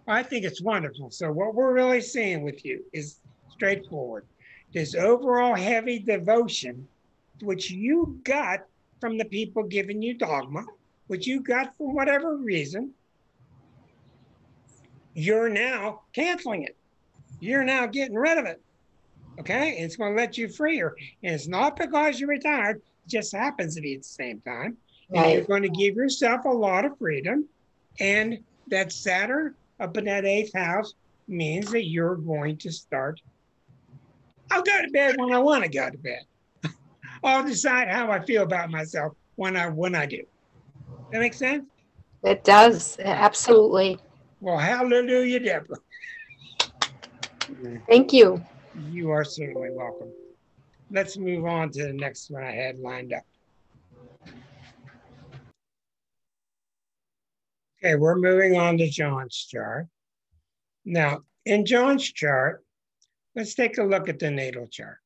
I think it's wonderful. So what we're really seeing with you is straightforward. This overall heavy devotion, which you got from the people giving you dogma, which you got for whatever reason, you're now canceling it. You're now getting rid of it. Okay? It's going to let you freer. And it's not because you're retired. It just happens to be at the same time. Right. And you're going to give yourself a lot of freedom. And that Saturn up in that 8th house means that you're going to start. I'll go to bed when I want to go to bed. I'll decide how I feel about myself when I do. That makes sense? It does, absolutely. Well, hallelujah, Deborah. Thank you. You are certainly welcome. Let's move on to the next one I had lined up. Okay, we're moving on to John's chart. Now, in John's chart, let's take a look at the natal chart.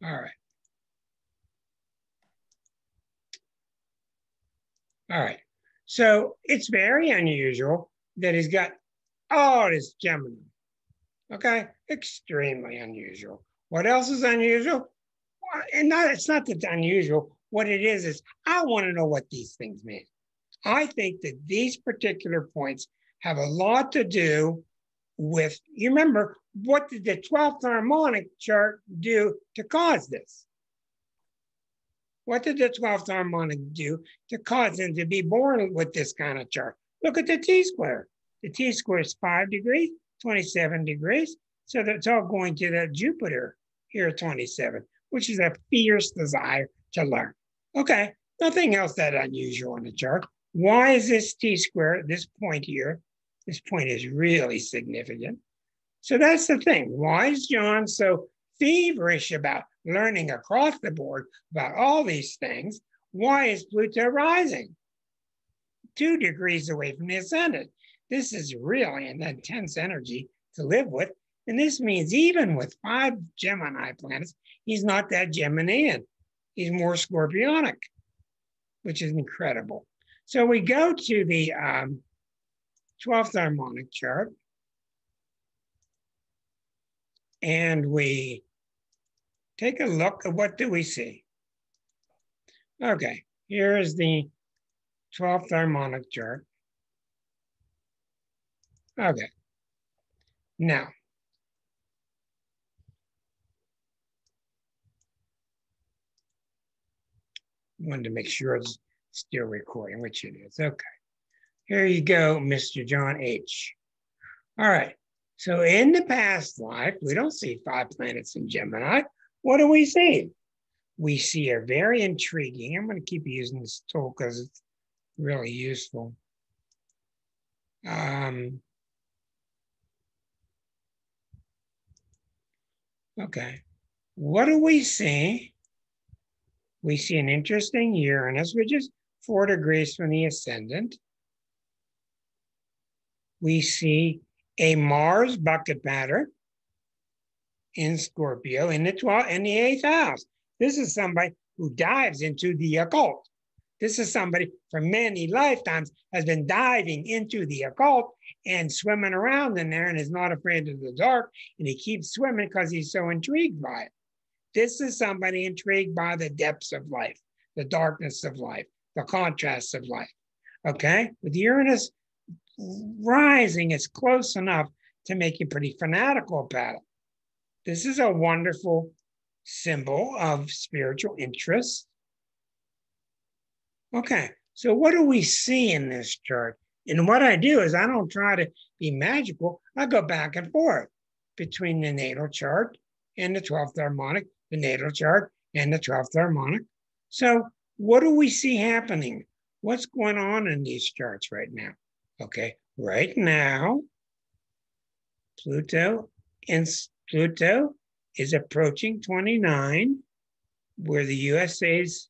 All right. All right. So it's very unusual that he's got all this Gemini. Okay, extremely unusual. What else is unusual? Well, and it's not that unusual. What it is I want to know what these things mean. I think that these particular points have a lot to do with, you remember, what did the 12th harmonic chart do to cause this? What did the 12th harmonic do to cause him to be born with this kind of chart? Look at the T-square. The T-square is 5 degrees, 27 degrees. So that's all going to that Jupiter here at 27, which is a fierce desire to learn. Okay, nothing else that unusual in the chart. Why is this T-square, this point here, this point is really significant. So that's the thing. Why is John so feverish about learning across the board about all these things? Why is Pluto rising? 2 degrees away from the ascendant. This is really an intense energy to live with. And this means even with 5 Gemini planets, he's not that Geminian. He's more Scorpionic, which is incredible. So we go to the 12th harmonic chart, and we take a look at what do we see. Okay, here is the 12th harmonic chart. Okay, now, wanted to make sure it's still recording, which it is. Okay, here you go, Mr. John H. All right, so in the past life, we don't see 5 planets in Gemini. What do we see? We see a very intriguing, I'm going to keep using this tool because it's really useful. Okay, what do we see? We see an interesting Uranus, which is 4 degrees from the ascendant. We see a Mars bucket pattern in Scorpio in the 8th house. This is somebody who dives into the occult. This is somebody for many lifetimes has been diving into the occult and swimming around in there and is not afraid of the dark. And he keeps swimming because he's so intrigued by it. This is somebody intrigued by the depths of life, the darkness of life, the contrasts of life. Okay? With Uranus rising, it's close enough to make you pretty fanatical about it. This is a wonderful symbol of spiritual interest. Okay, so what do we see in this chart? And what I do is I don't try to be magical. I go back and forth between the natal chart and the 12th harmonic, the natal chart and the 12th harmonic. So what do we see happening? What's going on in these charts right now? Okay, right now, Pluto is approaching 29, where the USA's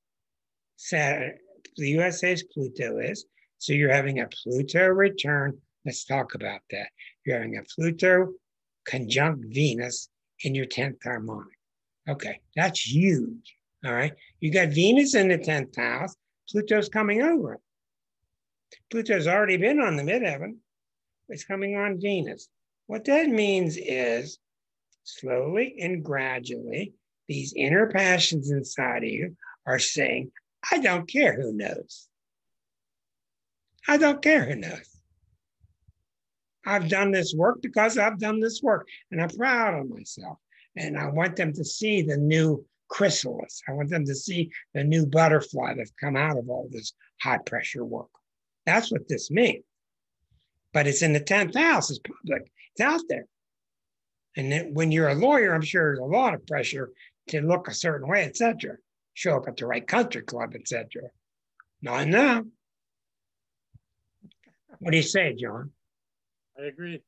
Pluto is. So you're having a Pluto return. Let's talk about that. You're having a Pluto conjunct Venus in your 10th harmonic. Okay, that's huge. All right. You got Venus in the 10th house. Pluto's coming over it. Pluto's already been on the midheaven. It's coming on Venus. What that means is slowly and gradually, these inner passions inside of you are saying, I don't care who knows. I don't care who knows. I've done this work because I've done this work, and I'm proud of myself. And I want them to see the new chrysalis. I want them to see the new butterfly that's come out of all this high pressure work. That's what this means. But it's in the 10th house, it's public, it's out there. And then when you're a lawyer, I'm sure there's a lot of pressure to look a certain way, etc. Show up at the right country club, etc. Not now. What do you say, John? I agree.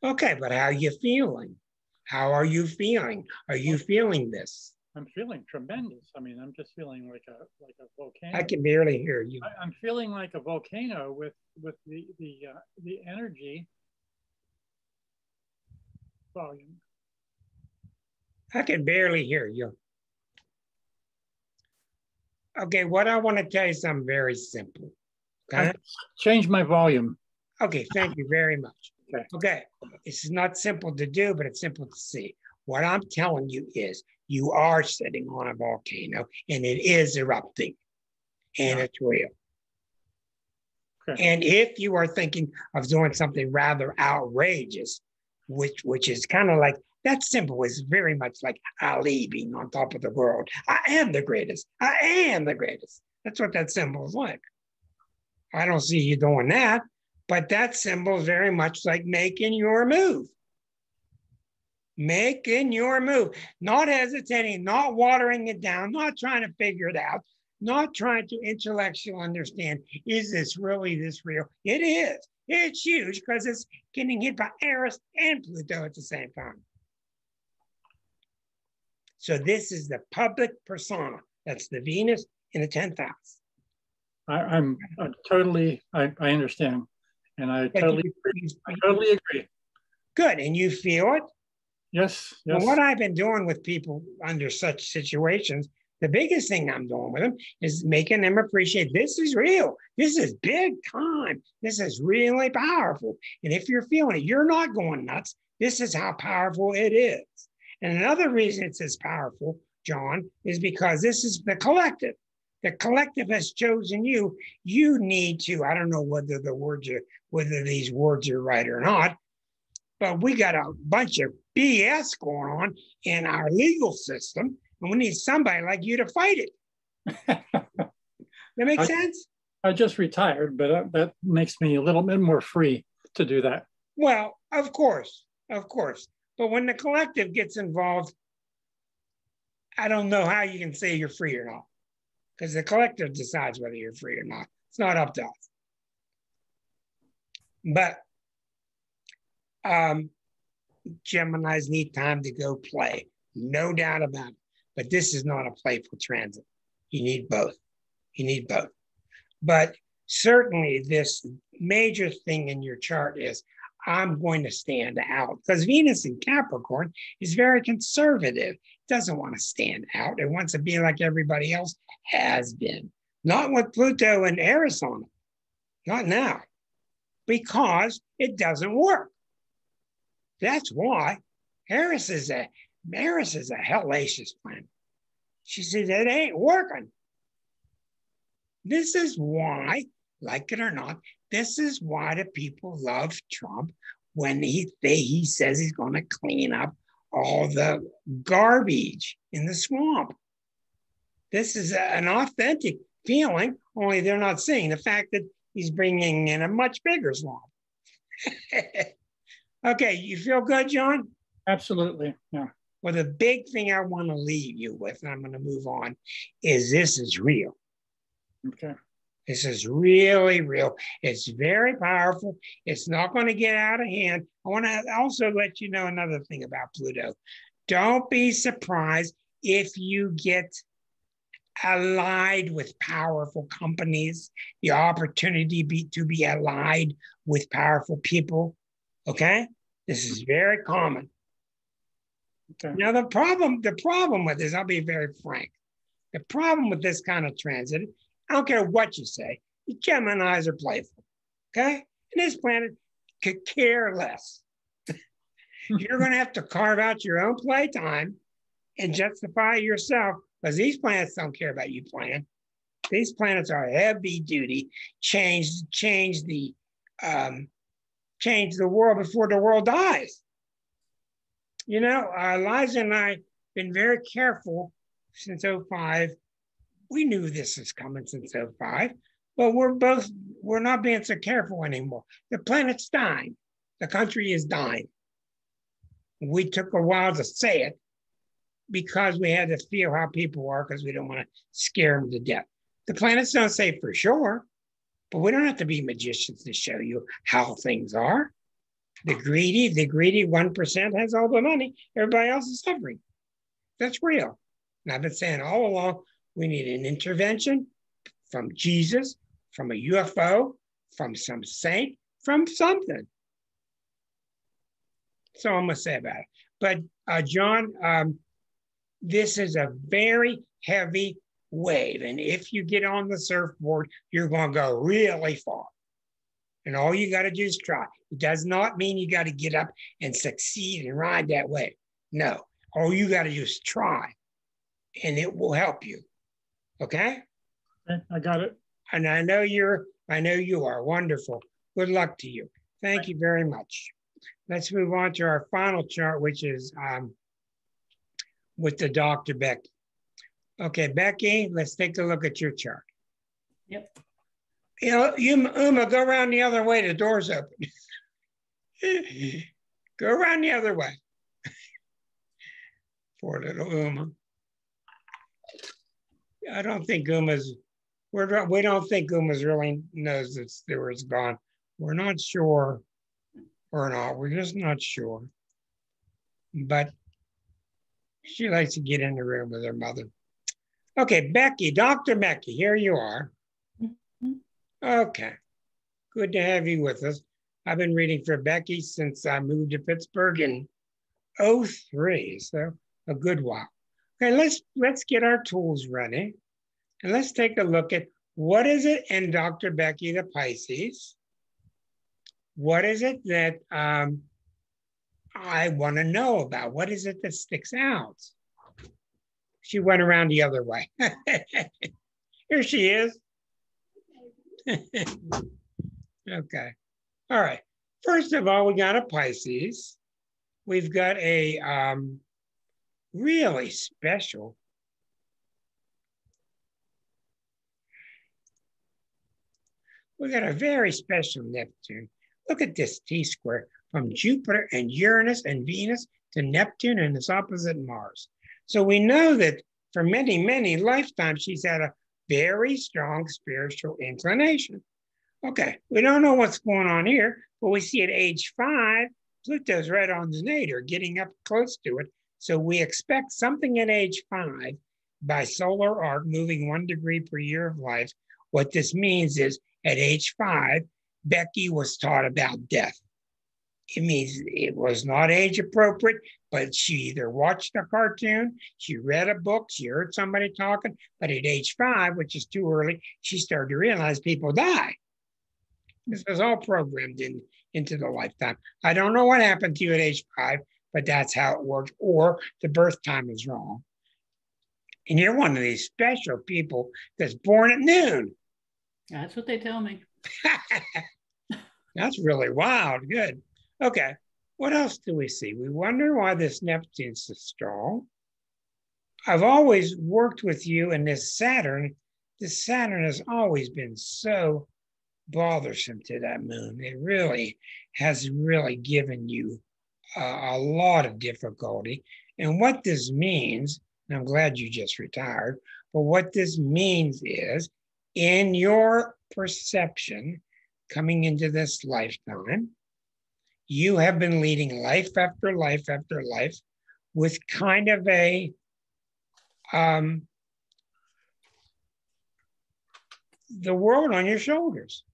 Okay, but how are you feeling? How are you feeling? Are you feeling this? I'm feeling tremendous. I mean, I'm just feeling like a volcano. I can barely hear you. I'm feeling like a volcano with the energy volume. I can barely hear you. Okay, what I want to tell you something very simple. Okay? Change my volume. Okay, thank you very much. Okay. Okay, this is not simple to do, but it's simple to see. What I'm telling you is you are sitting on a volcano and it is erupting and it's real. Okay. And if you are thinking of doing something rather outrageous, which is kind of like, that symbol is very much like Ali being on top of the world. I am the greatest. I am the greatest. That's what that symbol is like. I don't see you doing that, but that symbol is very much like making your move. Making your move, not hesitating, not watering it down, not trying to figure it out, not trying to intellectually understand, is this really this real? It is. It's huge because it's getting hit by Eris and Pluto at the same time. So this is the public persona. That's the Venus in the 10th house. I totally, I understand. And I totally agree. Good. And you feel it? Yes. And what I've been doing with people under such situations, the biggest thing I'm doing with them is making them appreciate this is real. This is big time. This is really powerful. And if you're feeling it, you're not going nuts. This is how powerful it is. And another reason it's as powerful, John, is because this is the collective. The collective has chosen you. You need to, I don't know whether these words are right or not, but we got a bunch of BS going on in our legal system, and we need somebody like you to fight it. That makes sense? I just retired, but that makes me a little bit more free to do that. Well, of course. But when the collective gets involved, I don't know how you can say you're free or not, because the collective decides whether you're free or not. It's not up to us. But Geminis need time to go play, no doubt about it. But this is not a playful transit. You need both. But certainly this major thing in your chart is I'm going to stand out, because Venus in Capricorn is very conservative. It doesn't want to stand out. It wants to be like everybody else has been. Not with Pluto and Eris on it. Not now. Because it doesn't work. That's why Eris is a hellacious planet. She says it ain't working. This is why, like it or not, this is why the people love Trump when he says he's going to clean up all the garbage in the swamp. This is an authentic feeling, only they're not seeing the fact that he's bringing in a much bigger swamp. Okay, you feel good, John? Absolutely, yeah. Well, the big thing I want to leave you with, and I'm going to move on, is this is real. Okay. This is really real. It's very powerful. It's not going to get out of hand. I want to also let you know another thing about Pluto. Don't be surprised if you get allied with powerful companies, the opportunity to be allied with powerful people. Okay? This is very common. Okay. Now, the problem with this, I'll be very frank. The problem with this kind of transit, I don't care what you say, the Geminis are playful. Okay? And this planet could care less. You're going to have to carve out your own playtime and justify yourself, because these planets don't care about you playing. These planets are heavy duty, change the world before the world dies. You know, Liza and I have been very careful since 2005. We knew this was coming since 2005, but we're not being so careful anymore. The planet's dying. The country is dying. We took a while to say it because we had to feel how people are, because we don't want to scare them to death. The planets don't say for sure, but we don't have to be magicians to show you how things are. The greedy 1% has all the money. Everybody else is suffering. That's real. And I've been saying all along, we need an intervention from Jesus, from a UFO, from some saint, from something. That's all I'm going to say about it. But John, this is a very heavy wave. And if you get on the surfboard, you're going to go really far. And all you got to do is try. It does not mean you got to get up and succeed and ride that wave. No, all you got to do is try, and it will help you. Okay? Okay, I got it. And I know you are wonderful. Good luck to you. Thank you very much. Let's move on to our final chart, which is with the Dr. Becky. Okay, Becky, let's take a look at your chart. Yep. You know, Uma, go around the other way. The door's open. Go around the other way. Poor little Uma. I don't think we don't think Uma's really knows that Stuart's gone. We're not sure or not. We're just not sure. But she likes to get in the room with her mother. Okay, Becky, Dr. Becky, here you are. Okay, good to have you with us. I've been reading for Becky since I moved to Pittsburgh in '03, so a good while. Okay, let's get our tools ready, and let's take a look at what is it in Dr. Becky the Pisces. What is it that I want to know about? What is it that sticks out? She went around the other way. Here she is. Okay. All right. First of all, we got a Pisces. We've got a really special. We got a very special Neptune. Look at this T-square from Jupiter and Uranus and Venus to Neptune and its opposite Mars. So we know that for many, many lifetimes, she's had a very strong spiritual inclination. Okay, we don't know what's going on here, but we see at age 5, Pluto's right on the nadir, getting up close to it. So we expect something at age 5 by solar arc moving 1 degree per year of life. What this means is at age 5, Becky was taught about death. It means it was not age appropriate, but she either watched a cartoon, she read a book, she heard somebody talking, but at age 5, which is too early, she started to realize people die. This was all programmed into the lifetime. I don't know what happened to you at age 5, but that's how it works, or the birth time is wrong. And you're one of these special people that's born at noon. That's what they tell me. That's really wild. Good. Okay. What else do we see? We wonder why this Neptune's so strong. I've always worked with you, and this Saturn has always been so bothersome to that moon. It really has given you a lot of difficulty. And what this means, and I'm glad you just retired, but what this means is in your perception coming into this lifetime, you have been leading life after life after life with kind of a the world on your shoulders.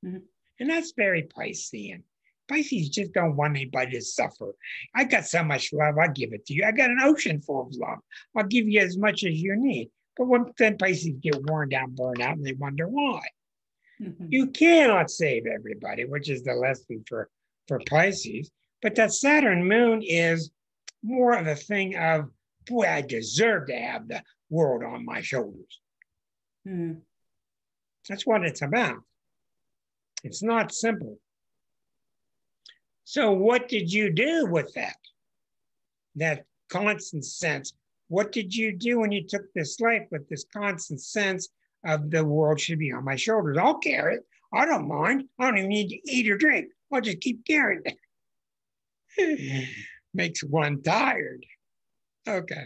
Mm-hmm. And that's very Piscean. Pisces just don't want anybody to suffer. I got so much love, I'll give it to you. I got an ocean full of love. I'll give you as much as you need. But then Pisces get worn down, burned out, and they wonder why. Mm-hmm. You cannot save everybody, which is the lesson for Pisces. But that Saturn moon is more of a thing of, boy, I deserve to have the world on my shoulders. Mm. That's what it's about. It's not simple. So what did you do with that constant sense? What did you do when you took this life with this constant sense of the world should be on my shoulders? I'll carry it. I don't mind. I don't even need to eat or drink. I'll just keep carrying it. Makes one tired. Okay.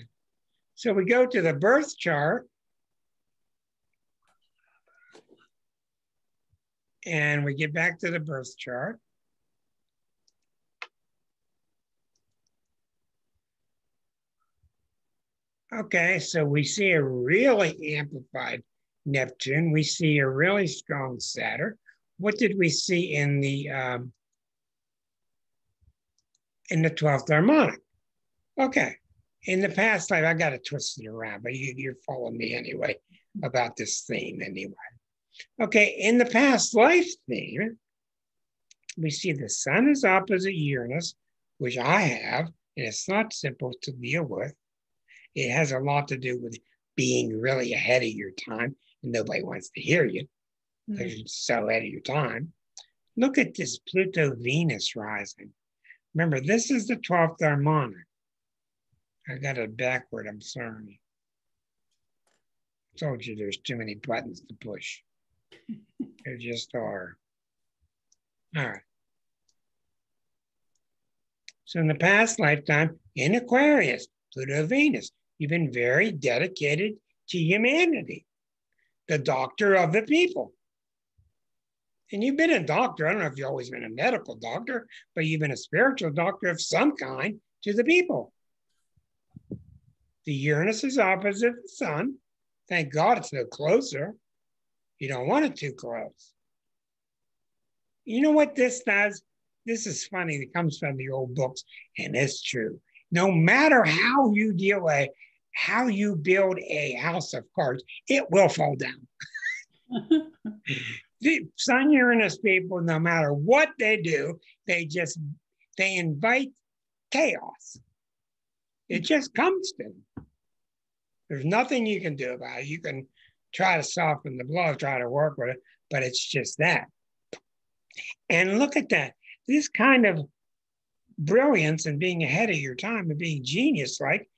So we go to the birth chart. And we get back to the birth chart. Okay, so we see a really amplified Neptune. We see a really strong Saturn. What did we see in the 12th harmonic? Okay, in the past life, I got to twist it around, but you're following me anyway about this theme anyway. Okay, in the past life theme, we see the sun is opposite Uranus, which I have, and it's not simple to deal with. It has a lot to do with being really ahead of your time, and nobody wants to hear you because you're so ahead of your time. Look at this Pluto-Venus rising. Remember, this is the 12th harmonic. I got it backward, I'm sorry. I told you there's too many buttons to push. There just are. All right. So in the past lifetime, in Aquarius, Pluto-Venus, you've been very dedicated to humanity, the doctor of the people. And you've been a doctor. I don't know if you've always been a medical doctor, but you've been a spiritual doctor of some kind to the people. The Uranus is opposite the sun. Thank God it's no closer. You don't want it too close. You know what this does? This is funny. It comes from the old books, and it's true. No matter how you how you build a house of cards, it will fall down. The Sun Uranus people, no matter what they do, they invite chaos. It just comes to them. There's nothing you can do about it. You can try to soften the blow, try to work with it, but it's just that. And look at that. This kind of brilliance and being ahead of your time and being genius-like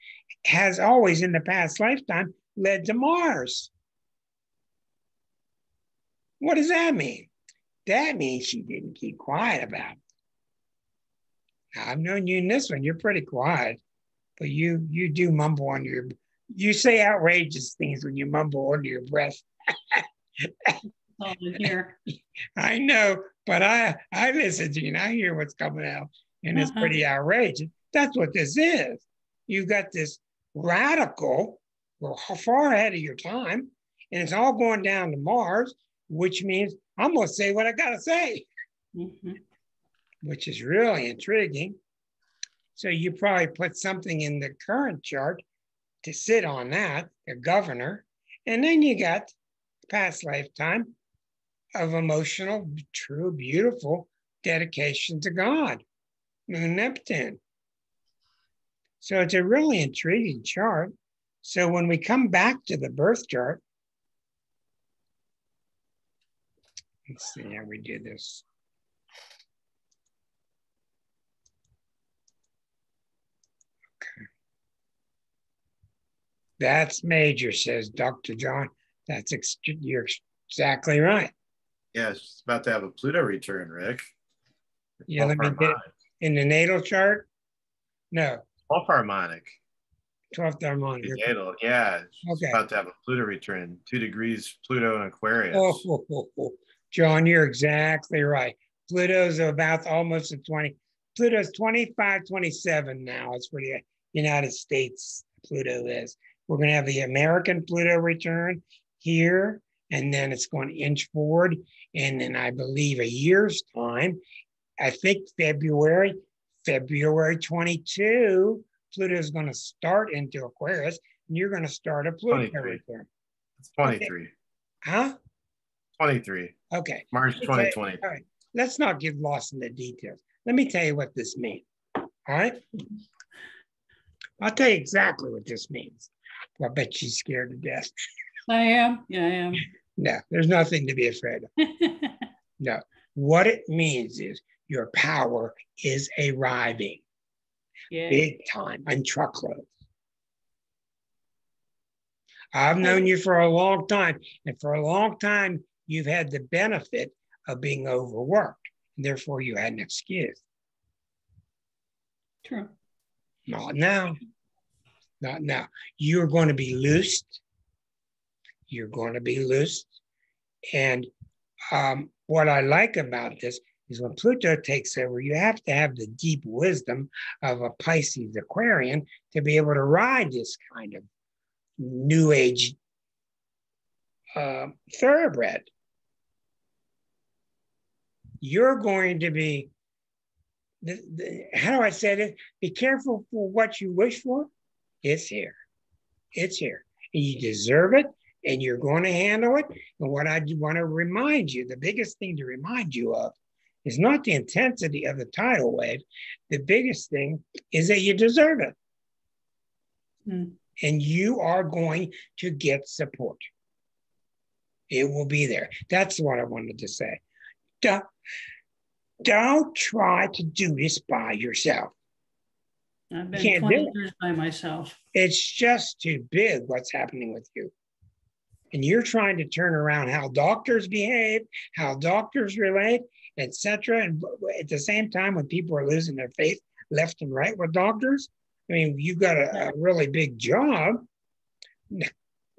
has always in the past lifetime led to Mars. What does that mean? That means she didn't keep quiet about it. Now, I've known you in this one, you're pretty quiet, but you do mumble on you say outrageous things when you mumble under your breath. All in here. I know, but I listen to you and I hear what's coming out, and it's pretty outrageous. That's what this is. You've got this radical, well, far ahead of your time, and it's all going down to Mars, which means I'm going to say what I got to say, which is really intriguing. So you probably put something in the current chart to sit on that, the governor, and then you got past lifetime of emotional, true, beautiful dedication to God, Moon Neptune. So it's a really intriguing chart. So when we come back to the birth chart, let's see how we do this. Okay. That's major, says Dr. John. You're exactly right. Yeah, it's about to have a Pluto return, Rick. Yeah, let me get it in the natal chart. No. 12th harmonic. 12th harmonic. Natal, yeah. It's okay. About to have a Pluto return. 2 degrees Pluto and Aquarius. John, you're exactly right. Pluto's about almost at 20. Pluto's 25, 27 now. It's for the United States, Pluto is. We're going to have the American Pluto return here, and then it's going to inch forward. And then I believe a year's time, I think February 22, Pluto is going to start into Aquarius, and you're going to start a Pluto 23. return. It's 23. Okay. Huh? 23. Okay. March 2020. All right. Let's not get lost in the details. Let me tell you what this means. All right. I'll tell you exactly what this means. I bet she's scared to death. I am. Yeah, I am. No, there's nothing to be afraid of. No. What it means is your power is arriving. Yeah. Big time on truckloads. I've known you for a long time, and for a long time, you've had the benefit of being overworked, and therefore you had an excuse. True. Not now. Not now. You're going to be loosed. You're going to be loosed. And what I like about this is when Pluto takes over, you have to have the deep wisdom of a Pisces Aquarian to be able to ride this kind of new age thoroughbred. You're going to be, how do I say it? Be careful for what you wish for. It's here. It's here. And you deserve it, and you're going to handle it. And what I want to remind you, the biggest thing to remind you of is not the intensity of the tidal wave. The biggest thing is that you deserve it. And you are going to get support. It will be there. That's what I wanted to say. Don't try to do this by yourself. I've been 20 years by myself. It's just too big what's happening with you. And you're trying to turn around how doctors behave, how doctors relate, etc. And at the same time, when people are losing their faith left and right with doctors, I mean, you've got a really big job. Now,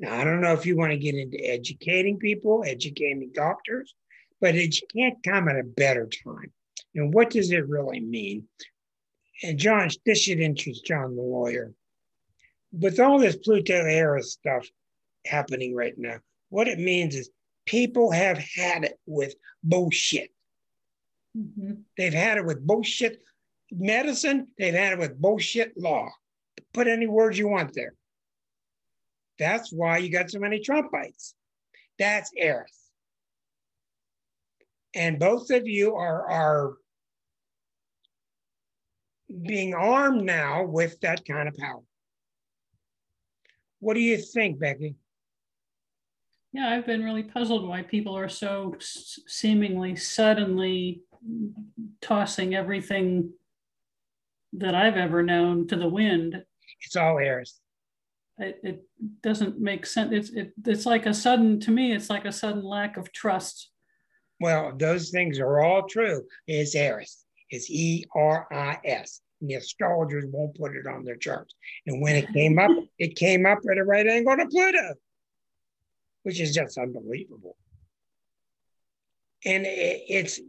I don't know if you want to get into educating people, educating doctors, but it can't come at a better time. And what does it really mean? And John, this should interest John the lawyer. With all this Pluto era stuff happening right now, what it means is people have had it with bullshit. They've had it with bullshit medicine. They've had it with bullshit law. Put any words you want there. That's why you got so many Trumpites. That's Eris. And both of you are being armed now with that kind of power. What do you think, Becky? Yeah, I've been really puzzled why people are so seemingly suddenly tossing everything that I've ever known to the wind. It's all Eris. It doesn't make sense. It's like a sudden, to me, it's like a sudden lack of trust. Well, those things are all true. It's Eris. It's ERIS. And the astrologers won't put it on their charts. And when it came up at a right angle to Pluto, which is just unbelievable. And it's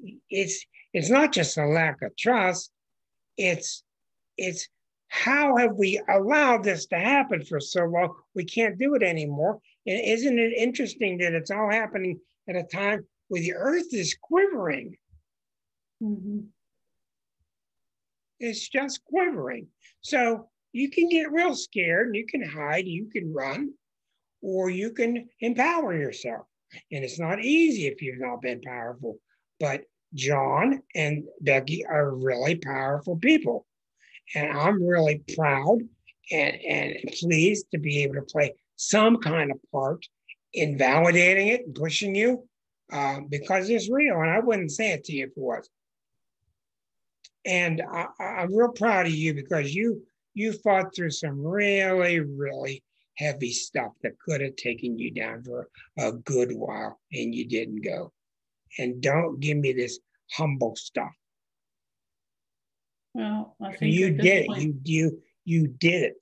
not just a lack of trust. It's how have we allowed this to happen for so long? We can't do it anymore. And isn't it interesting that it's all happening at a time where the earth is quivering? Mm-hmm. It's just quivering. So you can get real scared and you can hide, you can run, or you can empower yourself. And it's not easy if you've not been powerful. But John and Becky are really powerful people. And I'm really proud and pleased to be able to play some kind of part in validating it and pushing you because it's real. And I wouldn't say it to you if it wasn't. And I'm real proud of you because you fought through some really, really heavy stuff that could have taken you down for a good while, and you didn't go. And don't give me this humble stuff. Well, I think you did it. You did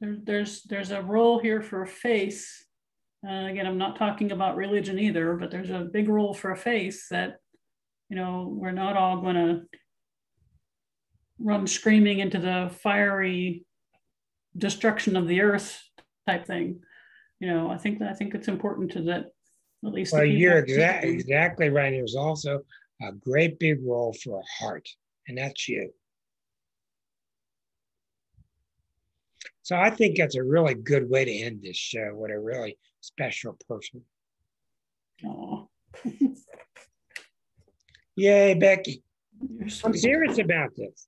it. There's a role here for faith. Again, I'm not talking about religion either, but there's a big role for faith that, we're not all going to run screaming into the fiery destruction of the earth type thing. I think it's important to that at least. Well, you're exactly right. There's also a great big role for a heart, and that's you. So I think that's a really good way to end this show with a really special person. Oh. Yay, Becky. I'm serious about this.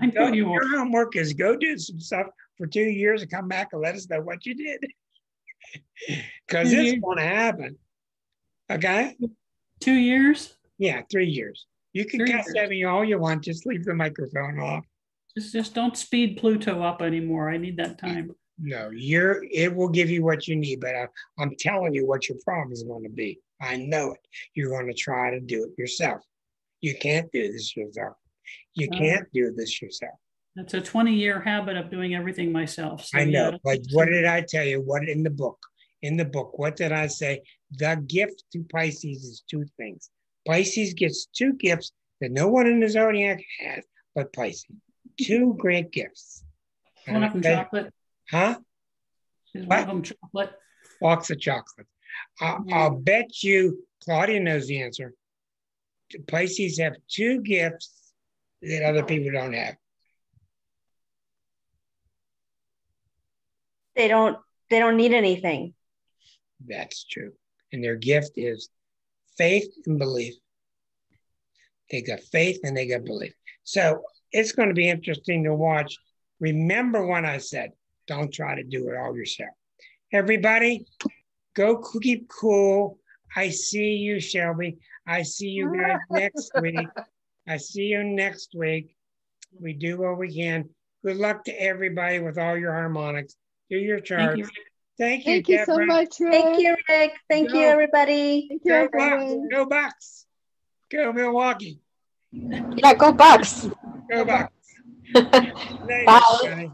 I know you are. Your homework is go do some stuff for 2 years and come back and let us know what you did. Because it's going to happen. Okay? 2 years? Yeah, 3 years. You can cuss at me all you want. Just leave the microphone off. Just don't speed Pluto up anymore. I need that time. No, it will give you what you need, but I'm telling you what your problem is going to be. I know it. You're going to try to do it yourself. You can't do this yourself. You can't do this yourself. That's a 20-year habit of doing everything myself. So I know, yeah, but what did I tell you? What in the book? In the book, what did I say? The gift to Pisces is two things. Pisces gets two gifts that no one in the zodiac has but Pisces. Two great gifts. One of them chocolate. Huh? Is one of them chocolate? Box of chocolate. I'll bet you Claudia knows the answer. Pisces have two gifts that other people don't have. They don't need anything. That's true. And their gift is faith and belief. They got faith and they got belief. So it's going to be interesting to watch. Remember what I said. Don't try to do it all yourself. Everybody, go keep cool. I see you, Shelby. I see you guys next week. I see you next week. We do what we can. Good luck to everybody with all your harmonics. Do your charts. Thank you, Deborah. So much, Rick. Thank you, Rick. Thank you, everybody. Thank you, everyone. Go Bucks. Go Milwaukee. Yeah, go Bucks. Go Bucks. Bye.